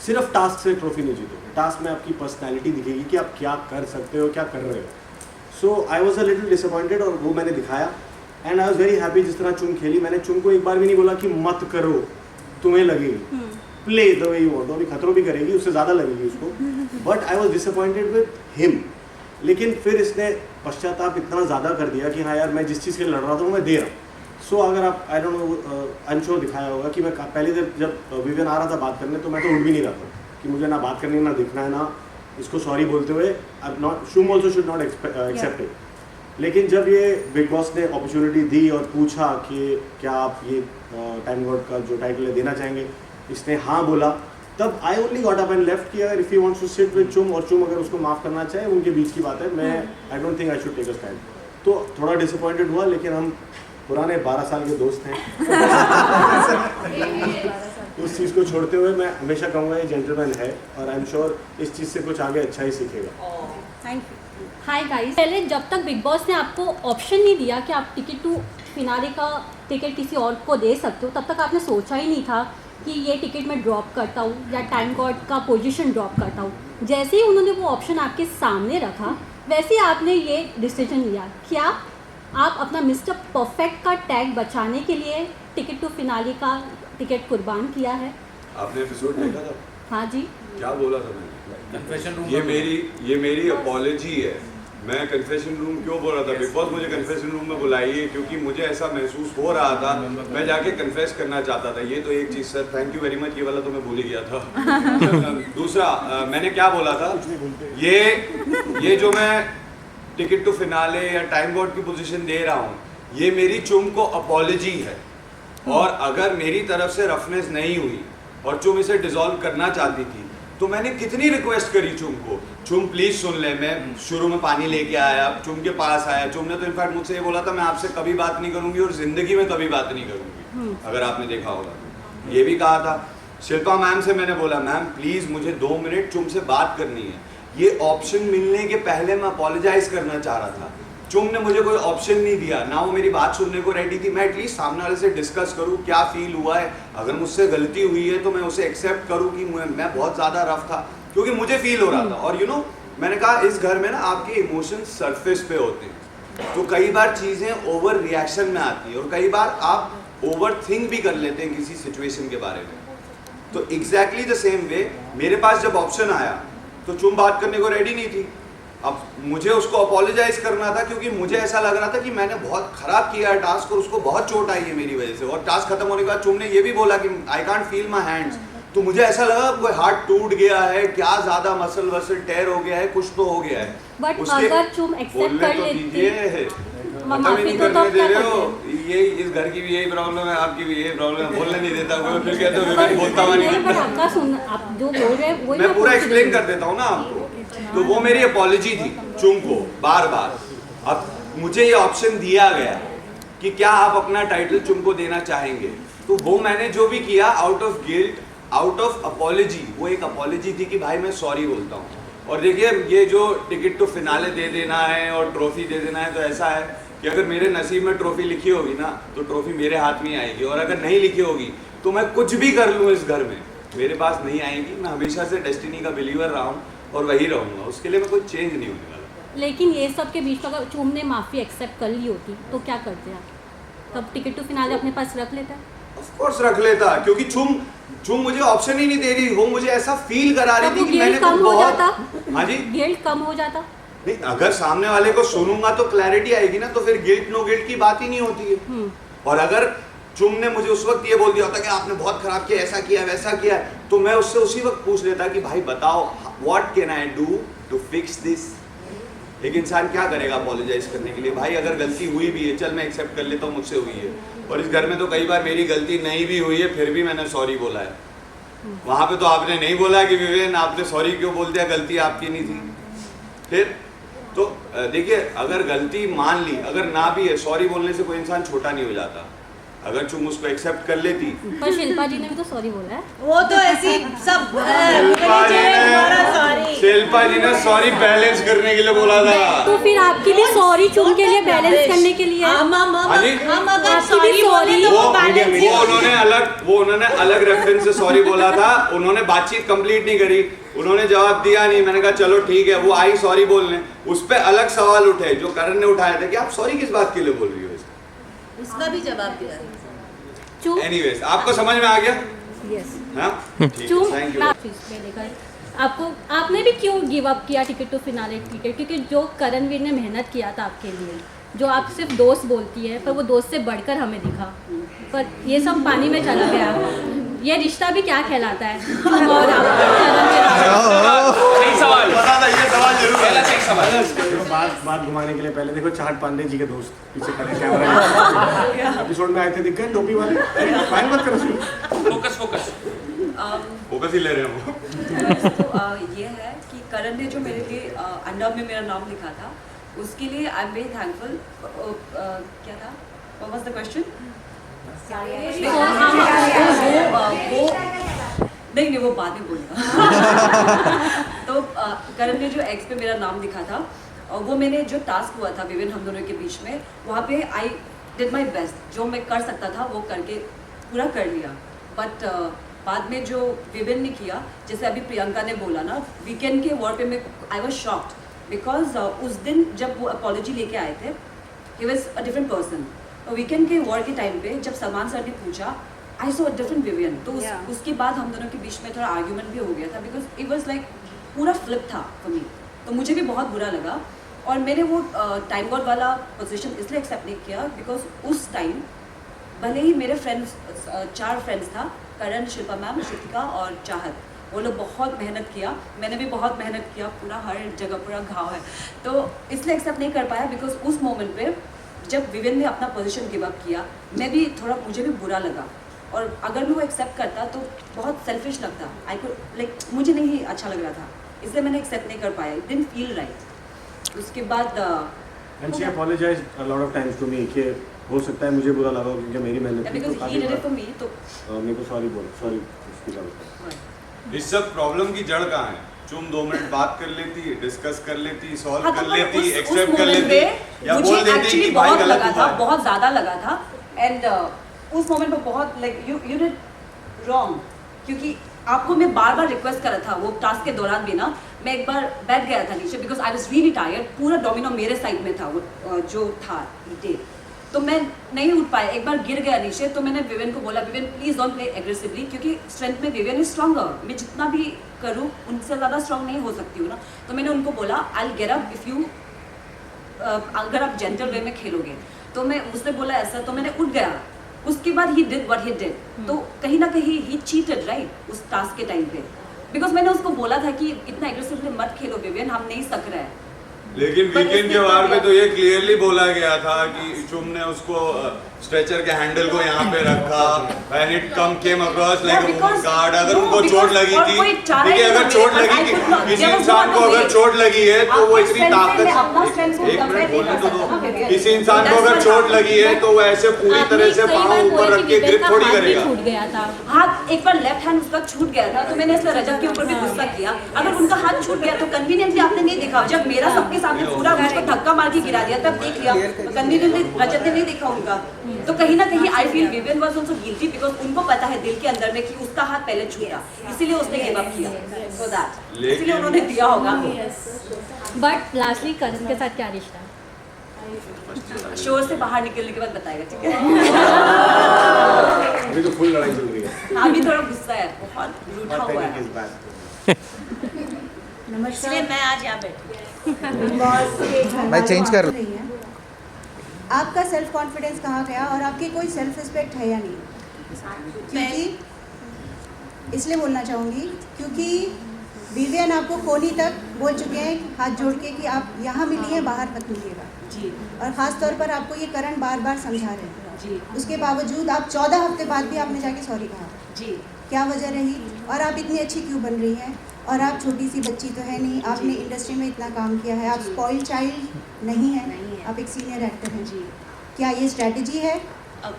सिर्फ टास्क से ट्रॉफी नहीं जीतोगे। टास्क में आपकी पर्सनैलिटी दिखेगी कि आप क्या कर सकते हो, क्या कर रहे हो। So I was a little disappointed और वो मैंने दिखाया and I was very happy. जिस तरह चुम खेली, मैंने चुम को एक बार भी नहीं बोला कि मत करो, तुम्हें लगेगी, play the way you want. अभी खतरों भी करेगी, उससे ज़्यादा लगेगी उसको, but I was disappointed with him. लेकिन फिर इसने पश्चाताप इतना ज़्यादा कर दिया कि हाँ यार मैं जिस चीज़ के लिए लड़ रहा था वो मैं दे रहा हूँ। सो अगर आप I don't know I am sure दिखाया होगा कि मैं पहले जब विवियन आ रहा था बात करने तो मैं तो उठ भी नहीं रहा था कि मुझे ना बात करनी, ना दिखना है, ना इसको सॉरी बोलते हुए अब not Chum also should not accept it. लेकिन जब ये बिग बॉस ने अपॉर्चुनिटी दी और पूछा कि क्या आप ये टाइम गॉड का जो टाइटल है देना चाहेंगे, इसने हाँ बोला, तब I only got up and left कि अगर if you wants to sit with Chum और चुम अगर उसको माफ़ करना चाहे, उनके बीच की बात है। मैं I don't think I should take a stand. तो थोड़ा डिसअपॉइंटेड हुआ, लेकिन हम पुराने 12 साल के दोस्त हैं। उस चीज़ को छोड़ते हुए मैं हमेशा कहूँगा ये जेंटलमैन है और आई एम श्योर इस चीज़ से कुछ आगे अच्छा ही सीखेगा। Thank you. हाय गाइस, पहले जब तक बिग बॉस ने आपको ऑप्शन नहीं दिया कि आप टिकट टू फिनाले का टिकट किसी और को दे सकते हो, तब तक आपने सोचा ही नहीं था कि ये टिकट मैं ड्रॉप करता हूँ या टाइम गॉड का पोजीशन ड्रॉप करता हूँ। जैसे ही उन्होंने वो ऑप्शन आपके सामने रखा, वैसे ही आपने ये डिसीजन लिया। क्या आप अपना मिस्टर परफेक्ट का टैग बचाने के लिए टिकट टू फिनाले का टिकट कुर्बान किया है? आपने एपिसोड देखा था? हाँ जी। क्या बोला था मैंने? कन्फेशन रूम ये मेरी अपॉलॉजी है। मैं कन्फेशन रूम क्यों बोल रहा था? बिग बॉस मुझे कन्फेशन रूम में बुलाइए क्योंकि मुझे ऐसा महसूस हो रहा था, मैं जाके कन्फेस करना चाहता था। ये तो एक चीज़ sir, thank you very much, ये वाला तो मैं भूल ही गया था। दूसरा मैंने क्या बोला था, ये जो मैं टिकट टू फिनाले या टाइम गॉड की पोजीशन दे रहा हूँ, ये मेरी चुम को अपॉलॉजी है। और अगर मेरी तरफ से रफनेस नहीं हुई और चुम इसे डिसॉल्व करना चाहती थी तो मैंने कितनी रिक्वेस्ट करी चुम को, चुम प्लीज सुन ले। मैं शुरू में पानी लेके आया, चुम के पास आया, चुम ने तो इनफैक्ट मुझसे ये बोला था मैं आपसे कभी बात नहीं करूंगी और जिंदगी में कभी बात नहीं करूंगी, अगर आपने देखा होगा। ये भी कहा था शिल्पा मैम से, मैंने बोला मैम प्लीज मुझे 2 मिनट चुम से बात करनी है। ये ऑप्शन मिलने के पहले मैं अपोलोजाइज करना चाह रहा था, चुम ने मुझे कोई ऑप्शन नहीं दिया, ना वो मेरी बात सुनने को रेडी थी। मैं एटलीस्ट सामने वाले से डिस्कस करूं क्या फील हुआ है, अगर मुझसे गलती हुई है तो मैं उसे एक्सेप्ट करूं कि मैं बहुत ज़्यादा रफ था क्योंकि मुझे फील हो रहा था। और यू नो मैंने कहा इस घर में ना आपके इमोशंस सरफेस पे होते हैं, तो कई बार चीज़ें ओवर रिएक्शन में आती है और कई बार आप ओवर थिंक भी कर लेते हैं किसी सिचुएशन के बारे में। तो एग्जैक्टली द सेम वे मेरे पास जब ऑप्शन आया तो चुम बात करने को रेडी नहीं थी। अब मुझे उसको अपोलोजाइज करना था क्योंकि मुझे ऐसा लग रहा था कि मैंने बहुत खराब किया है टास्क और उसको बहुत चोट आई है मेरी वजह से। और टास्क खत्म होने के बाद चुम ने ये भी बोला कि I can't feel my hands, तो मुझे ऐसा लगा कोई हाथ टूट गया है क्या, ज्यादा मसल टेयर हो गया है, कुछ तो हो गया है। बट अगर चुम एक्सेप्ट कर लेती, माफी नहीं तो करने आप दे क्या रहे हो। करते हैं? ये इस घर की भी यही प्रॉब्लम है, आपकी भी यही प्रॉब्लम है, बोलने नहीं देता कोई, फिर कहते हो विवेक बोलता हुआ नहीं। पर आपका सुन, आप जो बोल रहे हैं वही मैं पूरा पूछ एक्सप्लेन रही कर देता हूँ ना आपको। तो वो मेरी अपॉलॉजी थी चुम को बार बार। अब मुझे ये ऑप्शन दिया गया कि क्या आप अपना टाइटल चुम को देना चाहेंगे, तो वो मैंने जो भी किया out of guilt, out of apology, वो एक अपॉलॉजी थी कि भाई मैं सॉरी बोलता हूँ। और देखिए ये जो टिकट टू फिनाले दे देना है और ट्रॉफी दे देना है, तो ऐसा है कि अगर मेरे नसीब में ट्रॉफी लिखी होगी ना तो ट्रॉफी मेरे हाथ में ही आएगी, और अगर नहीं लिखी होगी तो मैं कुछ भी कर लूँ इस घर में मेरे पास नहीं आएगी। मैं हमेशा से डेस्टिनी का बिलीवर रहा हूँ और वही रहूँगा, उसके लिए मैं कोई चेंज नहीं होने वाला। लेकिन ये सब के बीच में अगर चुम ने माफ़ी एक्सेप्ट कर ली होती तो क्या करते आप? तब टिकट टू फिनाले अपने पास रख लेता? ऑफ कोर्स रख लेता, क्योंकि चुम मुझे ऑप्शन ही नहीं दे रही, वो मुझे ऐसा फील करा रही थी कि मैंने कम हो जाता। हाँ जी, गिल्ट कम हो जाता। नहीं, अगर सामने वाले को सुनूंगा तो क्लैरिटी आएगी ना, तो फिर गिल्ट नो गिल्ट की बात ही नहीं होती है। और अगर चुम ने मुझे उस वक्त ये बोल दिया होता कि आपने बहुत खराब किया, ऐसा किया वैसा किया, तो मैं उससे उसी वक्त पूछ लेता कि भाई बताओ what can I do to fix this. एक इंसान क्या करेगा अपोलोजाइज करने के लिए? भाई अगर गलती हुई भी है, चल मैं एक्सेप्ट कर लेता हूँ मुझसे हुई है, और इस घर में तो कई बार मेरी गलती नहीं भी हुई है फिर भी मैंने सॉरी बोला है। वहां पे तो आपने नहीं बोला कि विवेन आपने सॉरी क्यों बोल दिया, गलती आपकी नहीं थी। फिर तो देखिए, अगर गलती मान ली, अगर ना भी है, सॉरी बोलने से कोई इंसान छोटा नहीं हो जाता। अगर तुम उसको एक्सेप्ट कर लेती। पर शिल्पा जी ने भी तो सॉरी बोला है। वो तो ऐसी सब शिल्पा जी ने सॉरी बैलेंस करने के लिए बोला था। तो फिर आपकी भी सॉरी चुम के लिए बैलेंस करने के लिए। हम अगर आपकी सॉरी भी बोले sorry। तो वो बैलेंस वो उन्होंने अलग रेफरेंस से सॉरी बोला था। उन्होंने बातचीत कंप्लीट नहीं करी, उन्होंने जवाब दिया नहीं। मैंने कहा चलो ठीक है, वो आई सॉरी बोलने, उस पे अलग सवाल उठे जो करण ने उठाए थे कि आप सॉरी किस बात के लिए बोल रही हो। उसका भी जवाब दिया। एनीवेज, आपको समझ में आ गया? यस। हाँ, चुम थैंक यू। आपको आपने भी क्यों गिव अप किया टिकट टू फिनाले टिकट? क्योंकि जो करणवीर ने मेहनत किया था आपके लिए, जो आप सिर्फ दोस्त बोलती है, पर वो दोस्त से बढ़कर हमें दिखा, पर ये सब पानी में चला गया। ये रिश्ता भी क्या कहलाता है? और सही सवाल, पता था ये सवाल जरूर पहला सही सवाल। देखो बात घुमाने के लिए पहले देखो चाहत पांडे जी के दोस्त पीछे खड़े कैमरा एपिसोड में आए थे, दिख गए टोपी वाले। फाइन मत करो, फोकस फोकस फोकस ही ले रहे हो। तो ये है कि करण ने जो मेरे लिए अंडर में मेरा नाम लिखा था, उसके लिए आई एम वेरी थैंकफुल। क्या था? What was the question? नहीं वो बाद में बोलेगा। तो करण ने जो एक्स पे मेरा नाम लिखा था, वो मैंने जो टास्क हुआ था विवेन हम दोनों के बीच में, वहाँ पे आई डिड माई बेस्ट। जो मैं कर सकता था वो करके पूरा कर लिया। बट बाद में जो विवेन ने किया, जैसे अभी प्रियंका ने बोला ना, वीकेंड के वॉर पे मैं आई वॉज शॉक्ड बिकॉज उस दिन जब वो अपॉलॉजी लेके आए थे, he was a different person. Weekend के वॉर के टाइम पे जब सलमान सर ने पूछा, आई सो अ डिफरेंट विवियन। तो उसके बाद हम दोनों के बीच में थोड़ा आर्ग्यूमेंट भी हो गया था, बिकॉज इट वॉज लाइक पूरा फ्लिप था फॉर मी। तो मुझे भी बहुत बुरा लगा, और मैंने वो टाइम गॉड वाला पोजीशन इसलिए एक्सेप्ट नहीं किया बिकॉज उस टाइम भले ही मेरे फ्रेंड्स 4 फ्रेंड्स था, करण, शिल्पा मैम, श्रुतिका और चाहत, वो लोग बहुत मेहनत किया, मैंने भी बहुत मेहनत किया, पूरा हर जगह पूरा घाव है। तो इसलिए एक्सेप्ट नहीं कर पाया बिकॉज उस मोमेंट पे जब विवेन ने अपना पोजीशन गिव अप किया, मैं भी थोड़ा, मुझे भी बुरा लगा। और अगर मैं वो एक्सेप्ट करता तो बहुत सेल्फिश लगता, आई कुड लाइक, मुझे नहीं अच्छा लग रहा था, इसलिए मैंने एक्सेप्ट नहीं कर पाया। It didn't feel right. उसके बाद and she apologized a lot of times to me कि हो सकता है मुझे बुरा लगा क्योंकि मेरी मेहनत थी, because he did it for me. तो मेरे को सॉरी बोल, सॉरी उसकी बात। इस सब प्रॉब्लम की जड़ कहाँ है? तुम 2 मिनट बात कर लेती, डिस्कस कर लेती, सॉल्व हाँ, कर तो लेती, उस एक्सेप्ट कर मोमेंट लेती, या मुझे बोल देती एक्चुअली कि भाई बहुत गलत लगा हुआ था, है। बहुत ज़्यादा लगा था। एंड उस मोमेंट पे बहुत लाइक यू डिड रॉन्ग, क्योंकि आपको मैं बार बार रिक्वेस्ट करा था वो टास्क के दौरान भी ना। मैं एक बार बैठ गया था नीचे because I was really tired, पूरा डोमिनो मेरे साइड में था, वो जो था डे, तो मैं नहीं उठ पाया, एक बार गिर गया नीचे। तो मैंने विवेन को बोला, Viven please don't play aggressively, क्योंकि स्ट्रेंथ में विवेन इज स्ट्रॉन्गर, मैं जितना भी करूँ उनसे ज़्यादा स्ट्रॉन्ग नहीं हो सकती हूँ ना। तो मैंने उनको बोला I will get up if you, अगर आप जेंटल वे में खेलोगे। तो मैं उसने बोला ऐसा, तो मैंने उठ गया। उसके बाद he did what he did. तो कहीं ना कहीं ही चीटेड राइट उस टास्क के टाइम पे, बिकॉज मैंने उसको बोला था कि इतना एग्रेसिवली मत खेलो विवियन, हम नहीं सक रहे हैं। लेकिन वीकेंड के वार पे तो ये क्लियरली बोला गया था कि शुभ ने उसको स्ट्रेचर के हैंडल को यहाँ पे रखा and it came across like a woman guard. अगर उनको चोट लगी थी, देखिए अगर चोट लगी थी, किसी इंसान को अगर चोट लगी है तो वो इतनी ताकत, एक मिनट बोलने तो दो, किसी इंसान को अगर चोट लगी है तो वो ऐसे पूरी तरह से पाँव ऊपर रख के ग्रिप थोड़ी करेगा। हाथ एक बार लेफ्ट हैंड उसका छूट गया था तो मैंने इसलिए रजत के ऊपर भी गुस्सा किया। अगर उनका हाथ छूट गया तो कन्वीनियंटली आपने नहीं देखा, जब मेरा सबके सामने पूरा मुझको धक्का मार के गिरा दिया तब देख लिया, कन्वीनियंटली रजत ने नहीं देखा उनका। तो कहीं ना कहीं I feel Vivian was also guilty because उनको पता है दिल के अंदर में कि उसका हाथ पहले छूटा, इसीलिए उसने गिव अप किया, सो दैट इसीलिए उन्होंने दिया होगा। बट लास्टली करण के साथ क्या रिश्ता है? शो से बाहर निकलने के बाद बताएगा, ठीक है? अभी तो फुल लड़ाई चल रही है। हाँ अभी थोड़ा गुस्सा है, बहुत रूठा हुआ है। नमस्कार, मैं आज यहाँ बैठी। मैं चेंज कर रही है। आपका सेल्फ कॉन्फिडेंस कहाँ गया और आपकी कोई सेल्फ रिस्पेक्ट है या नहीं? क्योंकि इसलिए बोलना चाहूँगी क्योंकि विवियन आपको कोनी तक बोल चुके हैं हाथ जोड़ के कि आप यहाँ मिलिए, बाहर मत मिलिएगा जी। और ख़ास तौर पर आपको ये करण बार बार समझा रहे हैं जी। उसके बावजूद आप 14 हफ्ते बाद भी आपने जाके सॉरी कहा जी। क्या वजह रही? और आप इतनी अच्छी क्यों बन रही हैं? और आप छोटी सी बच्ची तो है नहीं, आपने इंडस्ट्री में इतना काम किया है, आप स्पॉइल चाइल्ड नहीं है, आप एक सीनियर एक्टर हैं जी। क्या ये स्ट्रैटेजी है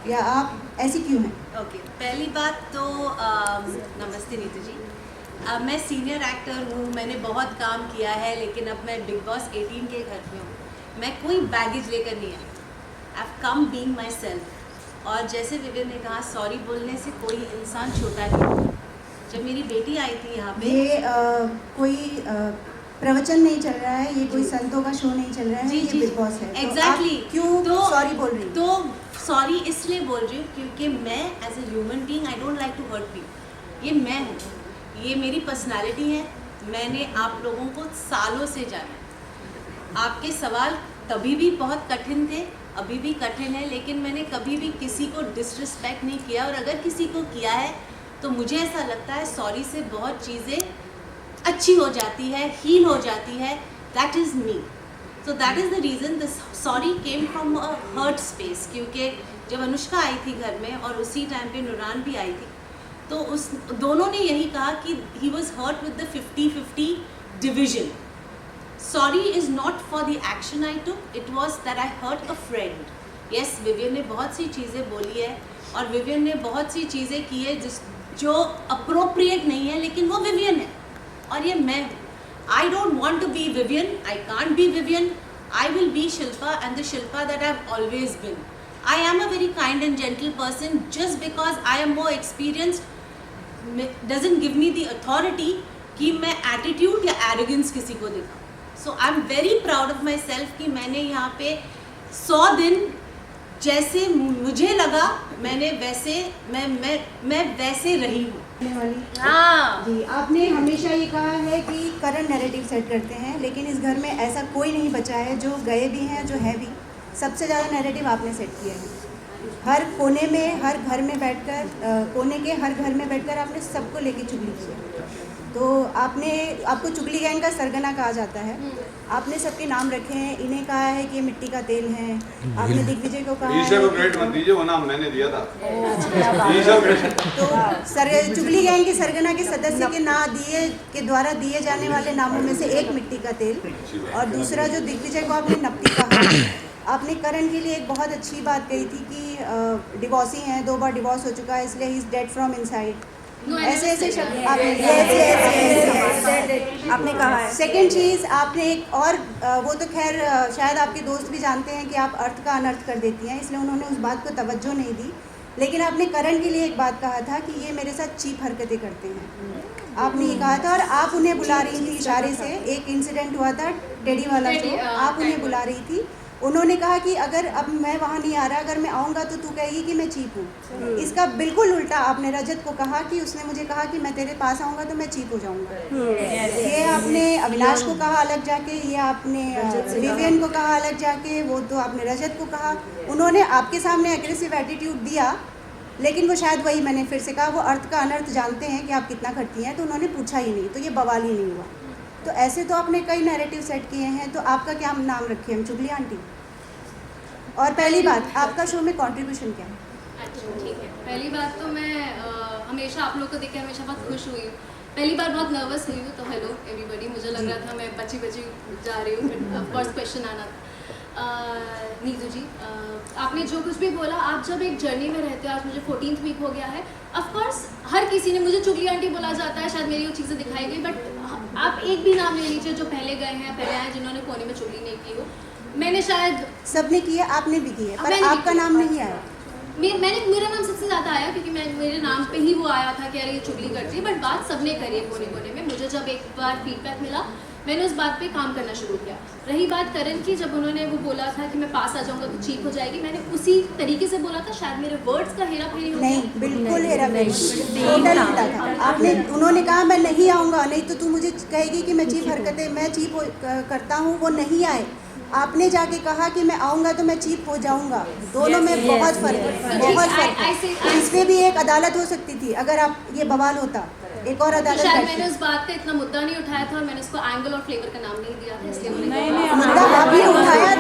या आप ऐसी क्यों हैं? ओके, पहली बात तो नमस्ते नीतू जी। मैं सीनियर एक्टर हूँ, मैंने बहुत काम किया है, लेकिन अब मैं बिग बॉस 18 के घर में हूँ। मैं कोई बैगेज लेकर नहीं आई, I have come being myself. और जैसे विवियन ने कहा, सॉरी बोलने से कोई इंसान छोटा नहीं होता। जब मेरी बेटी आई थी यहाँ पे, ये कोई प्रवचन नहीं चल रहा है, ये कोई संतों का शो नहीं चल रहा है, ये बिग बॉस है। एग्जैक्टली। तो क्यों सॉरी बोल रही? तो सॉरी इसलिए बोल रही हूँ क्योंकि मैं as a human being I don't like to hurt people. ये मैं हूँ, ये मेरी पर्सनालिटी है। मैंने आप लोगों को सालों से जाना है। आपके सवाल तभी भी बहुत कठिन थे, अभी भी कठिन है, लेकिन मैंने कभी भी किसी को डिसरिस्पेक्ट नहीं किया। और अगर किसी को किया है तो मुझे ऐसा लगता है सॉरी से बहुत चीज़ें अच्छी हो जाती है, हील हो जाती है। That is me. So that is the reason this sorry came from a hurt space. क्योंकि जब अनुष्का आई थी घर में और उसी टाइम पे नुरान भी आई थी, तो उस दोनों ने यही कहा कि he was hurt with the 50-50 division. Sorry is not for the action I took, it was that I hurt a friend. Yes, Vivian ने बहुत सी चीज़ें बोली है और विवियन ने बहुत सी चीज़ें की है जो अप्रोप्रिएट नहीं है, लेकिन वो विवियन है और ये मैं हूँ। I don't want to be Vivian, I can't be Vivian, I will be Shilpa and the Shilpa that I have always been. I am a very kind and gentle person. Just because I am more experienced doesn't give me the authority कि मैं attitude या arrogance किसी को दिखाऊं. So I'm very proud of myself कि मैंने यहाँ पे 100 दिन जैसे मुझे लगा मैंने वैसे मैं वैसे रही हूँ। हाँ जी, आपने हमेशा ये कहा है कि करण नैरेटिव सेट करते हैं, लेकिन इस घर में ऐसा कोई नहीं बचा है, जो गए भी हैं जो है भी। सबसे ज़्यादा नैरेटिव आपने सेट किया है। हर कोने में, हर घर में बैठकर, कोने के हर घर में बैठकर आपने सबको लेके चुगली की है। तो आपको चुगली गैंग का सरगना कहा जाता है। आपने सबके नाम रखे हैं, इन्हें कहा है कि ये मिट्टी का तेल है। आपने दिग्विजय को कहा है, को क्रेडिट मत दीजिए, वो नाम मैंने दिया था। तो चुगली गैंग के सरगना के सदस्य के द्वारा दिए जाने वाले नामों में से एक मिट्टी का तेल, और दूसरा जो दिग्विजय को आपने नपती कहा। आपने करण के लिए एक बहुत अच्छी बात कही थी कि डिवोर्सी हैं, 2 बार डिवोर्स हो चुका है, इसलिए he is dead from inside. ऐसे शब्द आपने कहा है। सेकेंड चीज़ आपने एक और, वो तो खैर शायद आपके दोस्त भी जानते हैं कि आप अर्थ का अनर्थ कर देती हैं, इसलिए उन्होंने उस बात को तवज्जो नहीं दी। लेकिन आपने करण के लिए एक बात कहा था कि ये मेरे साथ चीप हरकतें करते हैं, आपने ये कहा था। और आप उन्हें बुला रही थी इशारे से। एक इंसिडेंट हुआ था टेडी वाला शो, आप उन्हें बुला रही थी। उन्होंने कहा कि अगर अब मैं वहाँ नहीं आ रहा, अगर मैं आऊँगा तो तू कहेगी कि मैं चीप हूँ। इसका बिल्कुल उल्टा आपने रजत को कहा कि उसने मुझे कहा कि मैं तेरे पास आऊँगा तो मैं चीप हो जाऊँगा। ये आपने अविनाश को कहा अलग जाके, ये आपने विवियन को कहा अलग जाके, वो तो आपने रजत को कहा। उन्होंने आपके सामने एग्रेसिव एटीट्यूड दिया, लेकिन वो शायद वही मैंने फिर से कहा, वो अर्थ का अनर्थ जानते हैं कि आप कितना करती हैं, तो उन्होंने पूछा ही नहीं, तो ये बवाल ही नहीं हुआ। तो ऐसे तो आपने कई नैरेटिव सेट किए हैं, तो आपका क्या नाम रखे हम, चुगली आंटी? और पहली बात, आपका शो में कंट्रीब्यूशन क्या है? अच्छा ठीक है, पहली बात तो मैं हमेशा आप लोग को देख के हमेशा बहुत खुश हुई हूँ। पहली बार बहुत नर्वस हुई हूँ, तो हेलो एवरीबॉडी, मुझे लग रहा था मैं बची जा रही हूँ, फिर ऑफकोर्स क्वेश्चन आना था। नीतू जी, आपने जो कुछ भी बोला, आप जब एक जर्नी में रहते हो, आज मुझे 14th वीक हो गया है, ऑफकोर्स हर किसी ने मुझे चुगली आंटी बोला जाता है, शायद मेरी वो चीज़ें दिखाई गई, बट आप एक भी नाम ले लीजिए जो पहले गए हैं, पहले आए, जिन्होंने कोने में चुगली नहीं की हो। मैंने शायद सबने की है, आपने भी की है, पर आपका नाम नहीं आया। मेरा नाम सबसे ज़्यादा आया, क्योंकि मेरे नाम पे ही वो आया था कि अरे ये चुगली करती है, बट बात सबने करी है कोने कोने में। मुझे जब एक बार फीडबैक मिला, मैंने उस बात पे काम करना शुरू किया। रही बात करण की, जब उन्होंने वो बोला था कि मैं पास आ जाऊंगा तो चीप हो जाएगी, मैंने उसी तरीके से बोला था, शायद मेरे वर्ड्स का हेरा फेरी हो गया। नहीं, बिल्कुल हेरा फेरी, टोटल उल्टा था। आपने, उन्होंने कहा मैं नहीं आऊँगा, नहीं तो तू मुझे कहेगी कि मैं चीप हरकतें मैं चीप करता हूँ, वो नहीं आए। आपने जाके कहा कि मैं आऊँगा तो मैं चीप हो जाऊँगा, दोनों में बहुत फ़र्क है, बहुत फ़र्क है। इसमें भी एक अदालत हो सकती थी अगर आप ये बवाल होता, एक और अदालत। शायद मैंने उस बात का इतना मुद्दा नहीं उठाया था और मैंने उसको एंगल और फ्लेवर का नाम नहीं दिया था, इसलिए मुद्दा आपने उठाया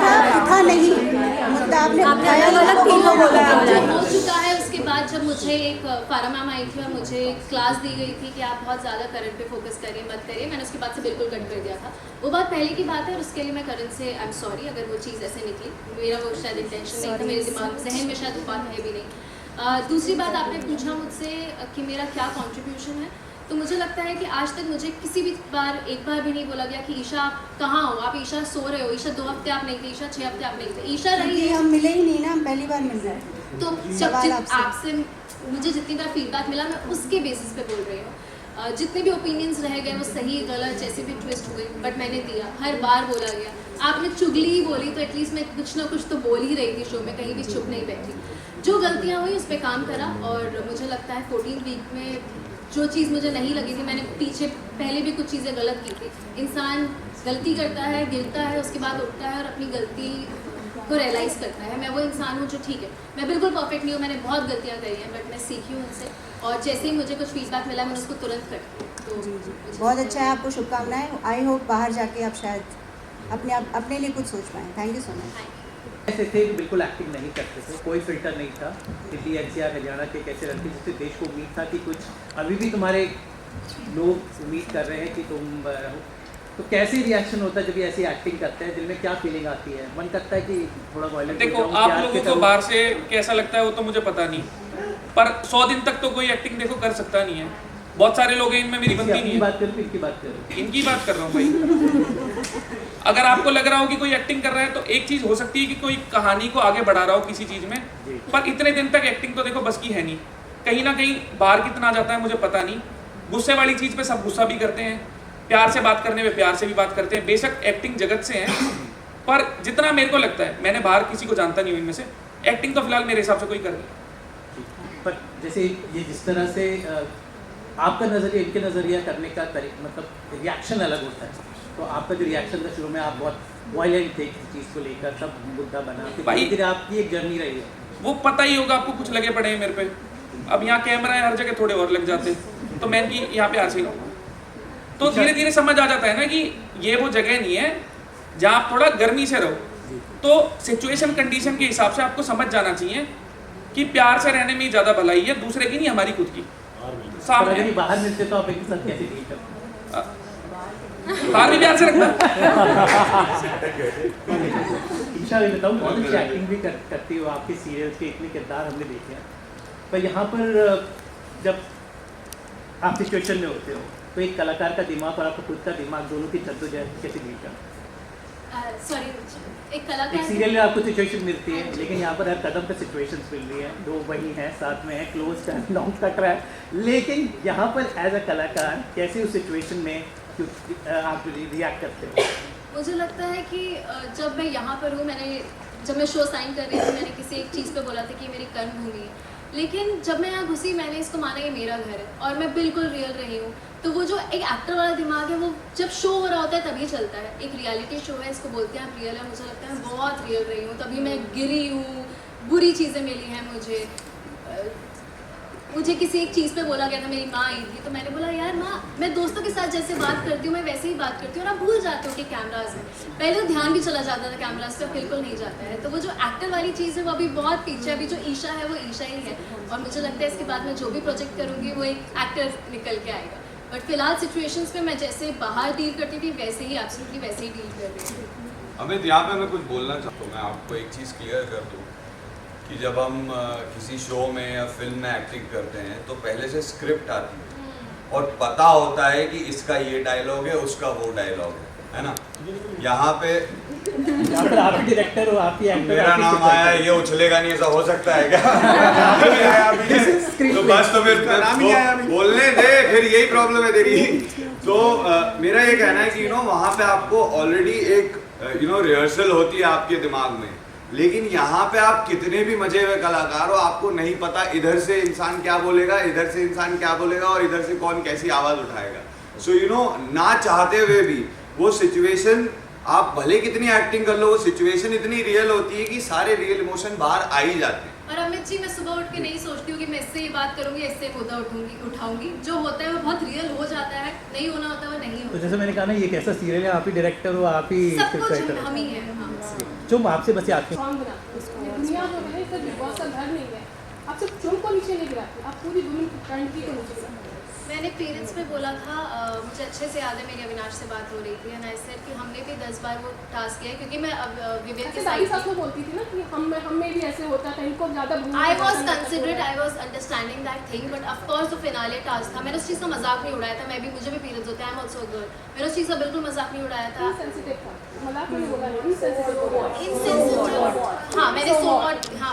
था नहीं, मुद्दा आपने उठाया हो चुका है। उसके बाद जब मुझे एक फारा मैम आई थी और मुझे क्लास दी गई थी कि आप बहुत ज़्यादा करंट पे फोकस करिए, मत करिए, मैंने उसके बाद से बिल्कुल कट कर दिया था। वो बात पहले की बात है और उसके लिए मैं करण से आई एम सॉरी अगर वो चीज़ ऐसे निकली, मेरा वो शायद इंटेंशन नहीं था, मेरे दिमाग जहन में शायद वो बात है भी नहीं। दूसरी बात, आपने पूछा मुझसे कि मेरा क्या कॉन्ट्रीब्यूशन है, तो मुझे लगता है कि आज तक मुझे किसी भी एक बार भी नहीं बोला गया कि ईशा कहाँ हो आप, ईशा सो रहे हो, ईशा 2 हफ्ते आप नहीं थे, ईशा 6 हफ्ते आप नहीं थे, ईशा रही है। हम मिले ही नहीं ना, हम पहली बार मिल रहे हैं। तो जब आपसे मुझे जितनी बार फीडबैक मिला, मैं उसके बेसिस पे बोल रही हूँ। जितने भी ओपिनियंस रह गए वो सही गलत जैसे भी ट्विस्ट हुए, बट मैंने दिया, हर बार बोला गया। आपने चुगली बोली तो एटलीस्ट मैं कुछ ना कुछ तो बोल ही रही थी शो में, कहीं भी चुप नहीं बैठी। जो गलतियाँ हुई उस पर काम करा और मुझे लगता है 14th वीक में जो चीज़ मुझे नहीं लगी थी, मैंने पीछे पहले भी कुछ चीज़ें गलत की थी। इंसान गलती करता है, गिरता है, उसके बाद उठता है और अपनी गलती को रियलाइज़ करता है। मैं वो इंसान हूँ जो ठीक है, मैं बिल्कुल परफेक्ट नहीं हूँ, मैंने बहुत गलतियाँ करी हैं, बट मैं सीखी हूँ उनसे और जैसे ही मुझे कुछ फीडबैक मिला मैंने उसको तुरंत कर दिया। तो बहुत अच्छा है, आपको शुभकामनाएं। आई होप बाहर जाके आप शायद अपने लिए कुछ सोच पाएँ। Thank you so much. ऐसे थे कि बिल्कुल एक्टिंग नहीं करते थे, कोई फिल्टर नहीं था। दिल्ली एनसीआर हरियाणा के कैसे लड़के जिससे देश को उम्मीद था कि कुछ अभी भी तुम्हारे लोग उम्मीद कर रहे हैं कि तुम तो कैसे रिएक्शन होता है जब ये ऐसी एक्टिंग करते हैं, दिल में क्या फीलिंग आती है? मन करता है कि थोड़ा वायलेंट हो देखो, जाऊं, आप प्यार लोगों के को तरह। बाहर से कैसा लगता है वो तो मुझे पता नहीं, पर 100 दिन तक तो कोई एक्टिंग देखो कर सकता नहीं है। बहुत सारे लोग हैं, इनमें मेरी बनती नहीं है। बात करो, इनकी बात करो, इनकी बात कर रहा हूँ भाई। अगर आपको लग रहा हो कि कोई एक्टिंग कर रहा है तो एक चीज हो सकती है कि कोई कहानी को आगे बढ़ा रहा हो किसी चीज में, पर इतने दिन तक एक्टिंग तो देखो बस की है नहीं। कहीं ना कहीं बाहर कितना जाता है मुझे पता नहीं। गुस्से वाली चीज पे सब गुस्सा भी करते हैं, प्यार से बात करने में प्यार से भी बात करते हैं। बेशक एक्टिंग जगत से है, पर जितना मेरे को लगता है, मैंने बाहर किसी को जानता नहीं हूँ इनमें से, एक्टिंग तो फिलहाल मेरे हिसाब से कोई कर नहीं। पर जैसे ये जिस तरह से आपका नज़रिया इनके नज़रिया करने का मतलब रिएक्शन अलग होता है, तो आपका जो रिएक्शन था शुरू में आप बहुत वायलेंट थे किसी चीज़ को लेकर, तब मुद्दा बना, भाई फिर आपकी एक जर्नी रही है। वो पता ही होगा आपको, कुछ लगे पड़े हैं मेरे पे। अब यहाँ कैमरा है, हर जगह थोड़े और लग जाते, तो मैं कि यहाँ पे ऐसे ही रहूँगा। तो धीरे धीरे समझ आ जाता है ना कि ये वो जगह नहीं है जहाँ आप थोड़ा गर्मी से रहो। तो सिचुएशन कंडीशन के हिसाब से आपको समझ जाना चाहिए कि प्यार से रहने में ज़्यादा भलाई है, दूसरे की नहीं, हमारी खुद की। सामने अगर बाहर मिलते तो आप एक साथ कैसे डील करते? बाहर भी प्यार से रखना। ईशा भी बताऊँ, बहुत अच्छी एक्टिंग भी करती हो, आपके सीरियल्स के इतने किरदार हमने देखे हैं, पर यहाँ पर जब आप सिचुएशन में होते हो तो एक कलाकार का दिमाग और आपका खुद का दिमाग दोनों की जद्दोजहद कैसे डील करते? सॉरी, एक कलाकार एक सीरियल में आपको सिचुएशन मिलती है, लेकिन यहाँ पर हर कदम पे सिचुएशंस मिल रही है, दो वही हैं, साथ में है, क्लोज का लॉन्ग कट रहा है, लेकिन यहाँ पर एज अ कलाकार कैसे उस सिचुएशन में आप रिएक्ट करते हो? मुझे लगता है कि जब मैं यहाँ पर हूँ, जब मैं शो साइन कर रही थी, मैंने किसी एक चीज़ पे बोला था कि मेरी कर्मभूमि है, लेकिन जब मैं यहाँ घुसी मैंने इसको माना ये मेरा घर है और मैं बिल्कुल रियल रही हूँ। तो वो जो एक एक्टर वाला दिमाग है, वो जब शो हो रहा होता है तभी चलता है। एक रियलिटी शो है, इसको बोलते हैं आप रियल है, मुझे लगता है मैं बहुत रियल रही हूँ, तभी मैं गिरी हूँ, बुरी चीज़ें मिली हैं मुझे, मुझे किसी एक चीज़ पे बोला गया था, मेरी माँ आई थी, तो मैंने बोला यार माँ, मैं दोस्तों के साथ जैसे बात करती हूँ मैं वैसे ही बात करती हूँ, और आप भूल जाते हो कि कैमराज है। पहले तो ध्यान भी चला जाता था कैमराज से, बिल्कुल नहीं जाता है। तो वो जो एक्टर वाली चीज़ है वो अभी बहुत पीछे, अभी जो ईशा है वो ईशा ही है, और मुझे लगता है इसके बाद मैं जो भी प्रोजेक्ट करूँगी वो एक एक्टर निकल के आएगा। बट फिलहाल सिचुएशंस में मैं जैसे बाहर डील करती थी वैसे ही एब्सोल्युटली वैसे ही डील कर रही हूँ। अमित, यहाँ पे मैं कुछ बोलना चाहता हूँ। मैं आपको एक चीज़ क्लियर कर दूँ कि जब हम किसी शो में या फिल्म में एक्टिंग करते हैं तो पहले से स्क्रिप्ट आती है और पता होता है कि इसका ये डायलॉग है, उसका वो डायलॉग है ना। यहाँ पे आप ही डायरेक्टर हो, आप ही एक्टर, मेरा नाम आया है, ये उछलेगा नहीं, ऐसा हो सकता है क्या? तो बस, तो फिर बोलने दे, फिर यही प्रॉब्लम है तेरी। तो मेरा ये कहना है कि वहाँ पे आपको ऑलरेडी एक रिहर्सल होती है आपके दिमाग में, लेकिन यहाँ पे आप कितने भी मजे हुए कलाकार हो, आपको नहीं पता इधर से इंसान क्या बोलेगा, इधर से इंसान क्या बोलेगा, और इधर से कौन कैसी आवाज उठाएगा। सो ना चाहते हुए भी वो सिचुएशन, आप भले कितनी एक्टिंग कर लो, वो सिचुएशन इतनी रियल होती है कि सारे रियल इमोशन बाहर आ ही जाते हैं। और अमित जी, मैं सुबह उठ के नहीं सोचती हूँ कि मैं इससे ये बात करूंगी, इससे मुद्दा उठाऊंगी। जो होता है वो बहुत रियल हो जाता है, नहीं होना होता वो नहीं होता। तो जैसे मैंने कहा ना, ये कैसा सीरियल है, आप ही डायरेक्टर हो, आप ही सब स्क्रिप्ट कुछ राइटर हम ही हैं। हाँ। चुम आपसे बस आके दुनिया जो है सिर्फ बिग बॉस का घर नहीं है, आप सिर्फ चुम को नीचे नहीं गिराते, आप पूरी वुमेन फ्रंट को नीचे गिराते। मैंने पेरेंट्स में बोला था, मुझे अच्छे से याद है, मेरी अविनाश से बात हो रही थी, एंड आई सेड कि हमने भी 10 बार वो टास्क किया है, क्योंकि मैं विवेक के साथ साथ में बोलती थी ना कि हम में भी ऐसे होता था, इनको ज़्यादा I was considerate, I was understanding that thing, but of course जो फिनाले टास्क था, मैंने उस चीज़ का मजाक नहीं उड़ाया था। मैं भी, मुझे भी पीरियड्स होते हैं, आई एम ऑल्सो गर्ल, मैंने उस चीज़ का बिल्कुल मजाक नहीं उड़ाया था। सेंसिटिव था, मजाक नहीं बोला, इनसेंसिटिव। हाँ, मैंने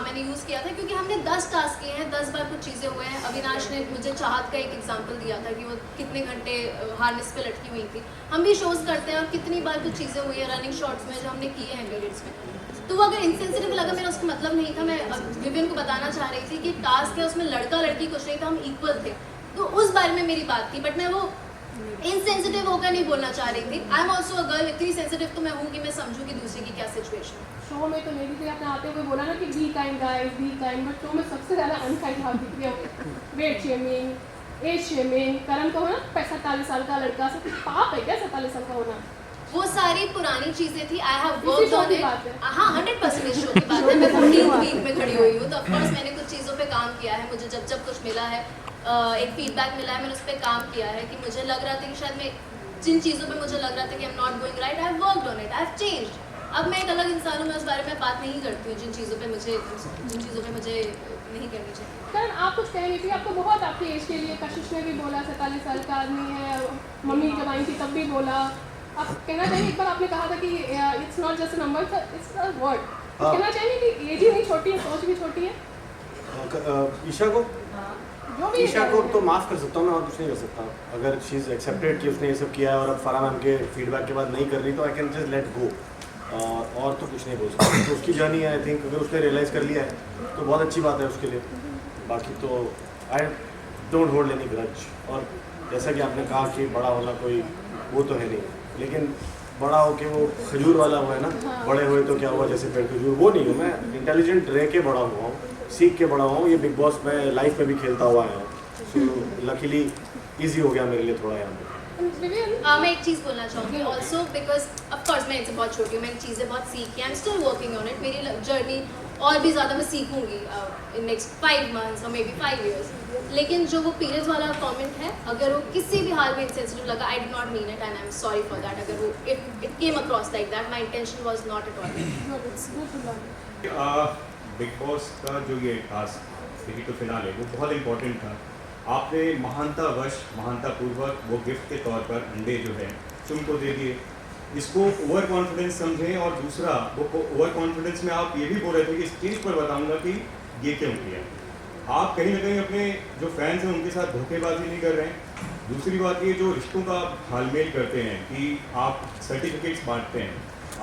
मैंने यूज़ किया था, क्योंकि हमने 10 टास्क किए हैं, 10 बार कुछ चीज़ें हुए हैं। अविनाश ने मुझे चाहत का एक एग्जाम्पल दिया था कि वो कितने घंटे हार्नेस पे लटकी हुई थी। हम भी शोज करते हैं और कितनी बार कुछ चीज़ें हुई है रनिंग शॉट्स में जो हमने किए हैं पीरियड्स में। तो वो अगर इनसेंसिटिव लगा, मेरा उसका मतलब नहीं था। मैं विवियन को बताना चाह रही थी कि टास्क है, उसमें लड़का लड़की कुछ नहीं था, हम इक्वल थे। तो उस बारे में मेरी बात थी, बट मैं वो इनसेंसिटिव होकर नहीं बोलना चाह रही थी। I am also a girl, इतनी सेंसिटिव तो मैं हूँ कि मैं समझूँ कि दूसरे की क्या सिचुएशन। शो में तो मेरी आपने आते हुए बोला ना कि be kind guys, be kind, but show में सबसे ज़्यादा अनकाइंड भाव दिख रही है। वेट शेमिंग, एज शेमिंग, करण को है ना 47 साल का लड़का, सब पाप है क्या 47 साल का होना? वो सारी पुरानी चीजें थी। I have worked on it. हाँ, 100% शो की बात है। मैं 15th वीक में खड़ी हुई हूँ, तो ऑफ कोर्स मैंने कुछ चीज़ों पे काम किया है। मुझे जब कुछ मिला है, एक फीडबैक मिला है, मैंने उस पर काम किया है कि मुझे लग रहा था कि शायद मैं जिन चीज़ों पे मुझे लग रहा था कि I am not going right, I have worked on it, I have changed. अब मैं एक अलग इंसान हूँ, मैं उस बारे में बात नहीं करती हूँ जिन चीज़ों पे मुझे नहीं करनी चाहिए। कारण आप कुछ कह रही थी, आपको बहुत आपकी एज के लिए कशिश ने भी बोला, 47 साल का आदमी है, मम्मी जब आई थी तब भी बोला। आप कहना चाहिए, एक बार आपने कहा था कि it's not just a number, it's a word. कहना चाहिए कि एज ही नहीं छोटी है, सोच भी छोटी है। ईशा को जो भी ईशा को तो माफ़ कर सकता हूँ मैं, और कुछ नहीं कर सकता। अगर शी इज़ एक्सेप्टेड कि उसने ये सब किया है और अब फराह मैम के फीडबैक के बाद नहीं कर रही, तो I can just let go, और तो कुछ नहीं बोल सकता। तो उसकी जर्नी है, आई थिंक अगर उसने रियलाइज़ कर लिया है तो बहुत अच्छी बात है उसके लिए। बाकी तो I don't hold any grudge. और जैसा कि आपने कहा कि बड़ा होना कोई वो तो है नहीं, लेकिन बड़ा हो के वो खजूर वाला हुआ है ना, बड़े हुए तो क्या हुआ जैसे पेड़ खजूर, वो नहीं हूँ मैं। इंटेलिजेंट रह के बड़ा हुआ हूँ, सीख के बड़ा हुआ हूँ। ये बिग बॉस में लाइफ में भी खेलता हुआ आया हूँ, सो लकीली ईजी हो गया मेरे लिए थोड़ा यहाँ पे। मैं एक चीज़ बोलना चाहूँगी ऑल्सो, बिकॉज ऑफकोर्स मैं इनसे बहुत छोटी हूँ, मैंने चीज़ें बहुत सीखी, I am still working on it. मेरी जर्नी और भी ज़्यादा मैं सीखूंगी इन नेक्स्ट 5 months और मे बी 5 years। लेकिन जो वो पीरियड्स वाला कमेंट है, अगर वो किसी भी हाल में इनसेंसिटिव लगा, I did not mean it and I am sorry for that. अगर वो it came across like that, my intention was not at all. Big boss का जो ये टास्क टिकट टू फिनाले वो बहुत इंपॉर्टेंट था। आपने महानतापूर्वक वो गिफ्ट के तौर पर अंडे जो है तुमको दे दिए। इसको ओवर कॉन्फिडेंस समझें, और दूसरा वो ओवर कॉन्फिडेंस में आप ये भी बोल रहे थे कि स्टेज पर बताऊंगा कि ये क्यों किया। आप कहीं ना कहीं अपने जो फैंस हैं उनके साथ धोखेबाजी नहीं कर रहे हैं। दूसरी बात ये जो रिश्तों का हालमेल करते हैं कि आप सर्टिफिकेट्स बांटते हैं,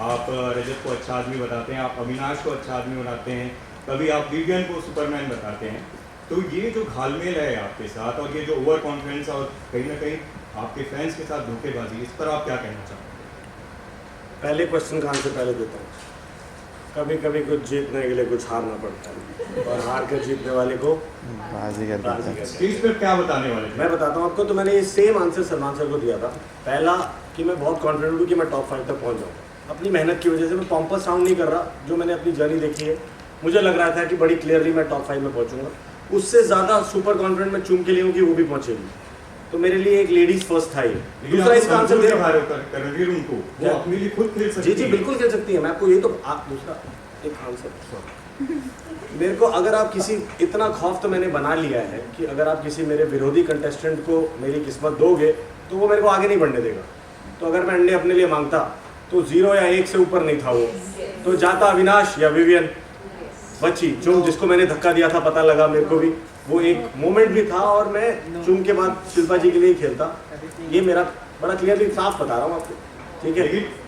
आप रजत को अच्छा आदमी बताते हैं, आप अविनाश को अच्छा आदमी बनाते हैं, कभी आप विवियन को सुपरमैन बताते हैं। तो ये जो घालमेल है आपके साथ, और ये जो ओवर कॉन्फिडेंस और कहीं ना कहीं आपके फैंस के साथ धोखेबाजी, इस पर आप क्या कहना चाहते हैं? पहले क्वेश्चन का आंसर पहले देता हूँ। कभी कभी कुछ जीतने के लिए कुछ हारना पड़ता है और हार कर जीतने वाले को बाजी कर देता है। स्टेज पर क्या बताने वाले थे? मैं बताता हूँ आपको। तो मैंने ये सेम आंसर सलमान सर को दिया था। पहला कि मैं बहुत कॉन्फिडेंट हूँ कि मैं टॉप 5 तक पहुँच जाऊँ। अपनी मेहनत की वजह से मैं पॉम्पस साउंड नहीं कर रहा। जो मैंने अपनी जर्नी देखी है, मुझे लग रहा था कि बड़ी क्लियरली मैं टॉप 5 में पहुँचूंगा। उससे ज़्यादा सुपर कॉन्फिडेंट मैं चूम के लिए हूँ कि वो भी पहुँचेगी। तो मेरे लिए एक लेडीज फर्स्ट था ये। दूसरा इसका आंसर दे रहा रणवीर उनको वो अपने लिए खुद खेल सकती जी है। बिल्कुल खेल सकती है। मैं आपको ये तो आप दूसरा एक आंसर मेरे को अगर आप किसी इतना खौफ तो मैंने बना लिया है कि अगर आप किसी मेरे विरोधी कंटेस्टेंट को मेरी किस्मत दोगे तो वो मेरे को आगे नहीं बढ़ने देगा। तो अगर मैं अंडे अपने लिए मांगता तो 0 या 1 से ऊपर नहीं था वो, तो जाता अविनाश या विवियन। बच्ची चुम जिसको मैंने धक्का दिया था, पता लगा मेरे को भी, वो एक मोमेंट भी था और मैं चुम के बाद शिल्पा जी के लिए खेलता। ये मेरा बड़ा क्लियरली साफ बता रहा हूँ आपको, ठीक है?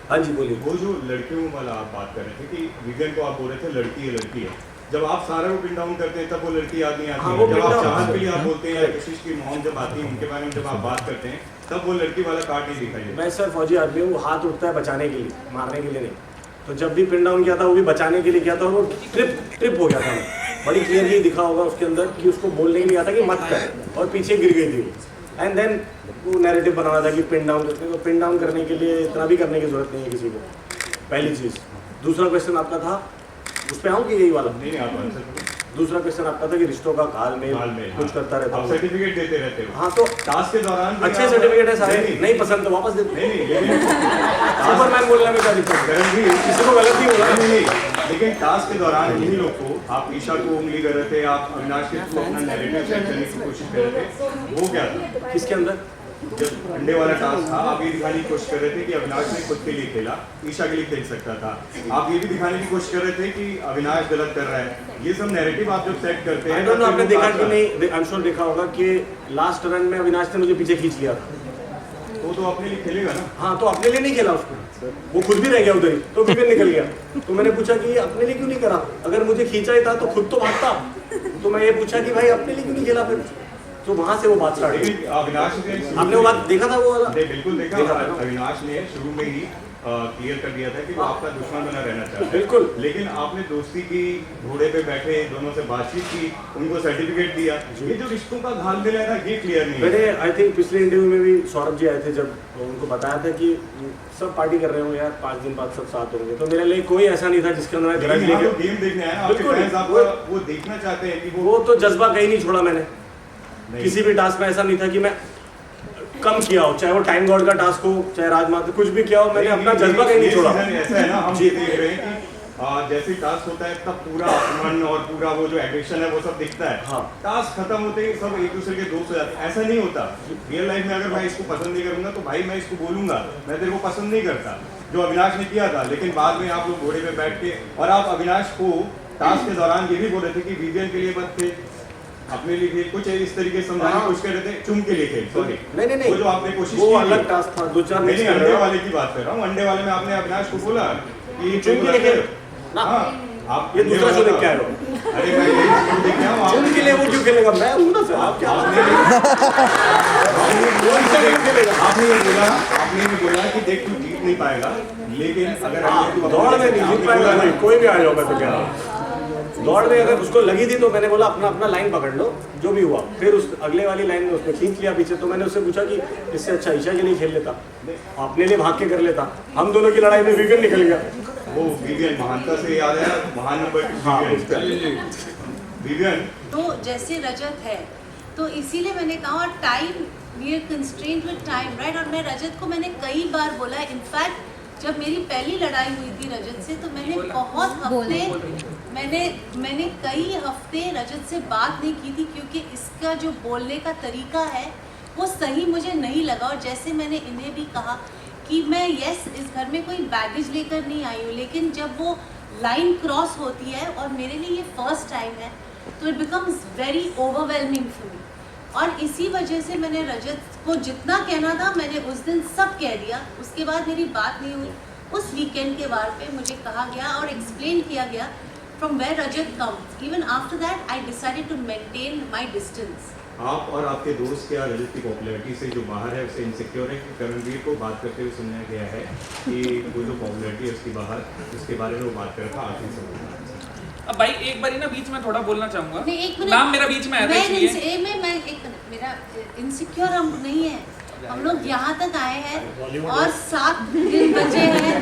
हाँ जी बोलिए। वो जो लड़कियों वाला आप बात कर रहे थे कि विवियन को आप बोल रहे थे लड़की है, जब आप सारा को पिन डाउन करते हैं तब वो लड़की याद नहीं आती हाँ, है। जब आप down चाहत के लिए आप बोलते हैं, कशिश की मॉम जब आती है उनके बारे में जब आप बात करते हैं तब वो लड़की वाला कार्ड नहीं दिखाई देता। मैं सर फौजी आदमी हूँ, वो हाथ उठता है बचाने के लिए, मारने के लिए नहीं। तो जब भी पिन डाउन किया था वो भी बचाने के लिए किया था और वो ट्रिप हो गया था। बड़ी क्लियरली दिखा होगा उसके अंदर कि उसको बोलने के लिए आता कि मत कर, और पीछे गिर गई थी वो। एंड देन वो नैरेटिव बना रहा था कि पिन डाउन करने को, पिन डाउन करने के लिए इतना भी करने की जरूरत नहीं है किसी को, पहली चीज़। दूसरा क्वेश्चन आपका था, उस पर आऊँ कि यही वाला? नहीं आप आंसर करो। दूसरा क्वेश्चन आपका था कि रिश्तों का तालमेल कुछ करता रहता आप हूँ। सर्टिफिकेट देते रहते हो। हाँ तो टास्क के दौरान अच्छे सर्टिफिकेट है सारे, नहीं पसंद तो वापस दे दो। सुपरमैन बोलने में क्या दिक्कत है? किसी को गलत नहीं बोला। नहीं, लेकिन टास्क के दौरान इन्हीं लोग को, आप ईशा को उंगली कर रहे थे, आप अविनाश के थ्रू अपना नैरेटिव सेट करने की कोशिश कर रहे थे, वो क्या था? किसके अंदर? जब अंडे वाला टास्क था आप ये दिखाने की कोशिश कर रहे थे कि अविनाश ने खुद के लिए खेला, ईशा के लिए खेल सकता था। आप ये भी दिखाने की कोशिश कर रहे थे कि अविनाश गलत कर रहा है। ये सब नैरेटिव आप जब सेट करते हैं, आपने देखा कि नहीं? आई एम श्योर देखा होगा कि लास्ट रन में अविनाश ने मुझे पीछे खींच लिया था। तो अपने लिए खेलेगा ना? हाँ तो अपने लिए नहीं खेला उसको, वो खुद भी रह गया उधर ही, तो विपिन निकल गया। तो मैंने पूछा कि ये अपने लिए क्यों नहीं करा? अगर मुझे खींचा ही था तो खुद तो भागता। तो मैं ये पूछा कि भाई अपने लिए क्यों नहीं खेला फिर? तो वहां से वो बात स्टार्ट हुई। अविनाश ने आपने वो बात देखा था वो वाला? बिल्कुल देखा। अविनाश ने शुरू में ही क्लियर कर दिया था कि वो आपका दुश्मन बना रहना चाहता है। बिल्कुल। लेकिन आपने दोस्ती की, घोड़े पे बैठे, दोनों से बातचीत की, उनको सर्टिफिकेट दिया। ये जो रिश्तों का घालमेल है ना, ये क्लियर नहीं है। मैंने आई थिंक पिछले इंटरव्यू में भी सौरभ जी आए थे, जब उनको बताया था कि सब पार्टी कर रहे हो यार, 5 दिन बाद सब साथ होंगे। तो मेरे लिए कोई ऐसा नहीं था जिसके अंदर मैं ग्रज लेके गेम देखने आए, आपके फैंस आपका वो देखना चाहते हैं कि वो तो जज्बा कहीं नहीं छोड़ा मैंने। किसी भी टास्क में ऐसा नहीं था कि मैं कम किया हो, चाहे वो टाइम गॉड का टास्क हो, चाहे राजमाता, कुछ भी किया हो, मैंने अपना जज्बा कहीं नहीं छोड़ा। ऐसा है ना, हम ये देख रहे हैं कि जैसे टास्क होता है तब पूरा मन और पूरा वो जो एग्रेशन है वो सब दिखता है। हाँ। टास्क खत्म होते ही सब एक दूसरे के दोस्त हो जाते हैं। ऐसा नहीं होता रियल लाइफ में। अगर मैं इसको पसंद नहीं करूंगा तो भाई मैं इसको बोलूंगा मैं तेरे को पसंद नहीं करता, जो अविनाश ने किया था। लेकिन बाद में आप लोग घोड़े पे बैठ के, और आप अविनाश को टास्क के दौरान ये भी बोल रहे थे कि विवियन के लिए मत थे, अपने लिए कुछ इस तरीके से समझाने की कोशिश कर रहे थे, चुम के लिए खेल। सॉरी नहीं, वो जो आपने कोशिश वो की अलग टास्क था, 2-4 नहीं, अंडे वाले की बात कर रहा हूँ। अंडे वाले में आपने अविनाश को बोला कि चुम के लिए खेल। हाँ, आप ये दूसरा शो देख के आए हो। अरे भाई ये शो देख के आओ। चुम के लिए वो क्यों खेलेगा? मैं हूं ना सर, आप क्या आपने ये बोला कि देख तू जीत नहीं पाएगा, लेकिन अगर दौड़ में नहीं जीत पाएगा, नहीं कोई भी आ जाओ, मैं तो कह रहा हूँ। दौड़ में अगर उसको लगी थी तो मैंने बोला अपना अपना लाइन पकड़ लो, जो भी हुआ। फिर उस अगले वाली लाइन में उसने खींच लिया पीछे। तो मैंने उससे पूछा कि इससे अच्छा ईशा के लिए खेल लेता, अपने लिए भाग के कर लेता। हम दोनों की लड़ाई में विवियन निकल गया। वो विवियन महानता से याद है, महान नंबर विवियन। तो जैसे रजत है तो इसीलिए मैंने कहा time, we are constraint with time, right. और मैं रजत को मैंने कई बार बोला, इनफैक्ट जब मेरी पहली लड़ाई हुई थी रजत से तो मैंने बहुत हफ्ते मैंने कई हफ्ते रजत से बात नहीं की थी, क्योंकि इसका जो बोलने का तरीका है वो सही मुझे नहीं लगा। और जैसे मैंने इन्हें भी कहा कि मैं इस घर में कोई बैगेज लेकर नहीं आई हूँ, लेकिन जब वो लाइन क्रॉस होती है और मेरे लिए ये फर्स्ट टाइम है तो it becomes very overwhelming for me. और इसी वजह से मैंने रजत को जितना कहना था मैंने उस दिन सब कह दिया। उसके बाद मेरी बात नहीं हुई। उस वीकेंड के वार पे मुझे कहा गया और एक्सप्लेन किया गया from where Rajat comes. Even after that, I decided to maintain my distance. आप और आपके दोस्त क्या रजत की पॉपुलैरिटी से जो बाहर है उससे इनसिक्योर है? कि करणवीर को बात करते हुए सुनने गया है कि वो जो पॉपुलैरिटी है उसकी बाहर, उसके बारे में वो बात कर रहा था आखिरी समय। अब भाई एक बारी ना बीच में थोड़ा बोलना चाहूंगा। नहीं, एक मिनट। नाम मेरा बीच में आया था इसलिए। मैं एक मिनट, मेरा इनसिक्योर हम नहीं है। हम लोग यहाँ तक आए हैं और 7 दिन बचे हैं।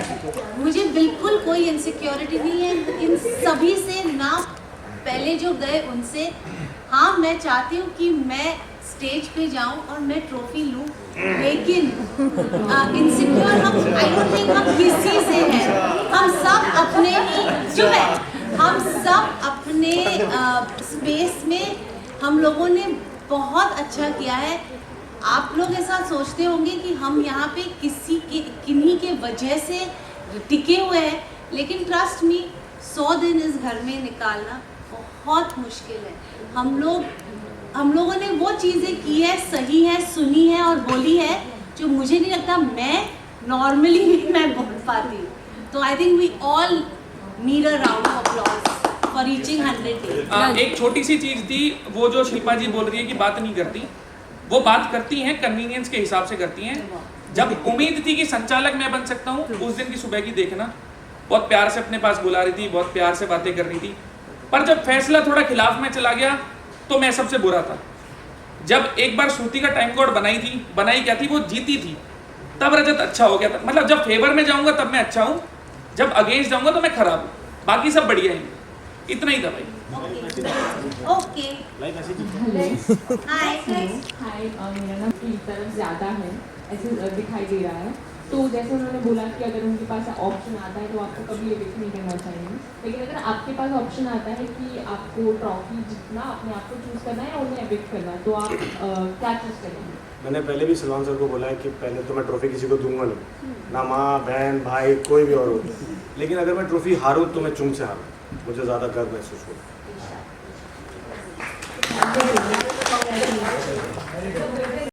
मुझे बिल्कुल कोई इनसिक्योरिटी नहीं है इन सभी से, ना पहले जो गए उनसे। हाँ, मैं चाहती हूँ कि मैं स्टेज पे जाऊँ और मैं ट्रॉफी लूँ, लेकिन इनसिक्योर आई डोंट थिंक हम किसी से हैं। हम सब अपने ही चुप है, हम सब अपने स्पेस में हम लोगों ने बहुत अच्छा किया है। आप लोग ऐसा सोचते होंगे कि हम यहाँ पे किन्हीं के वजह से टिके हुए हैं, लेकिन ट्रस्ट मी, 100 दिन इस घर में निकालना बहुत मुश्किल है। हम लोगों ने वो चीज़ें की है, सही है, सुनी है और बोली है जो मुझे नहीं लगता मैं नॉर्मली भी मैं बोल पाती। तो I think we all need a round of applause for reaching 100 days. एक छोटी सी चीज थी, वो जो शिल्पा जी बोल रही है कि बात नहीं करती, वो बात करती हैं, कन्वीनियंस के हिसाब से करती हैं। जब उम्मीद थी कि संचालक मैं बन सकता हूँ, उस दिन की सुबह की देखना, बहुत प्यार से अपने पास बुला रही थी, बहुत प्यार से बातें कर रही थी। पर जब फैसला थोड़ा खिलाफ में चला गया तो मैं सबसे बुरा था। जब एक बार श्रुति का टाइम कोड बनाई क्या थी, वो जीती थी, तब रजत अच्छा हो गया था। मतलब जब फेवर में जाऊंगा तब मैं अच्छा हूँ, जब अगेंस्ट जाऊंगा तो मैं खराब हूँ, बाकी सब बढ़िया ही। इतना ही था भाई। ओके, हाय, मेरा नाम की तरफ ज़्यादा है ऐसे दिखाई दे रहा है। तो जैसे उन्होंने बोला कि अगर उनके पास ऑप्शन आता है तो आपको कभी एविक्ट नहीं करना चाहिए, लेकिन अगर आपके पास ऑप्शन आता है कि आपको ट्रॉफी जीतना, अपने आप को चूज़ करना है या उन्हें एविक्ट करना है, तो आप क्या चूज़ करेंगे? मैंने पहले भी सलमान सर को बोला है कि पहले तो मैं ट्रॉफी किसी को दूंगा नहीं, ना माँ बहन भाई कोई भी और हो, लेकिन अगर मैं ट्रॉफी हारूँ तो मैं चुम से हारूँ, मुझे ज़्यादा गर्व महसूस होगा।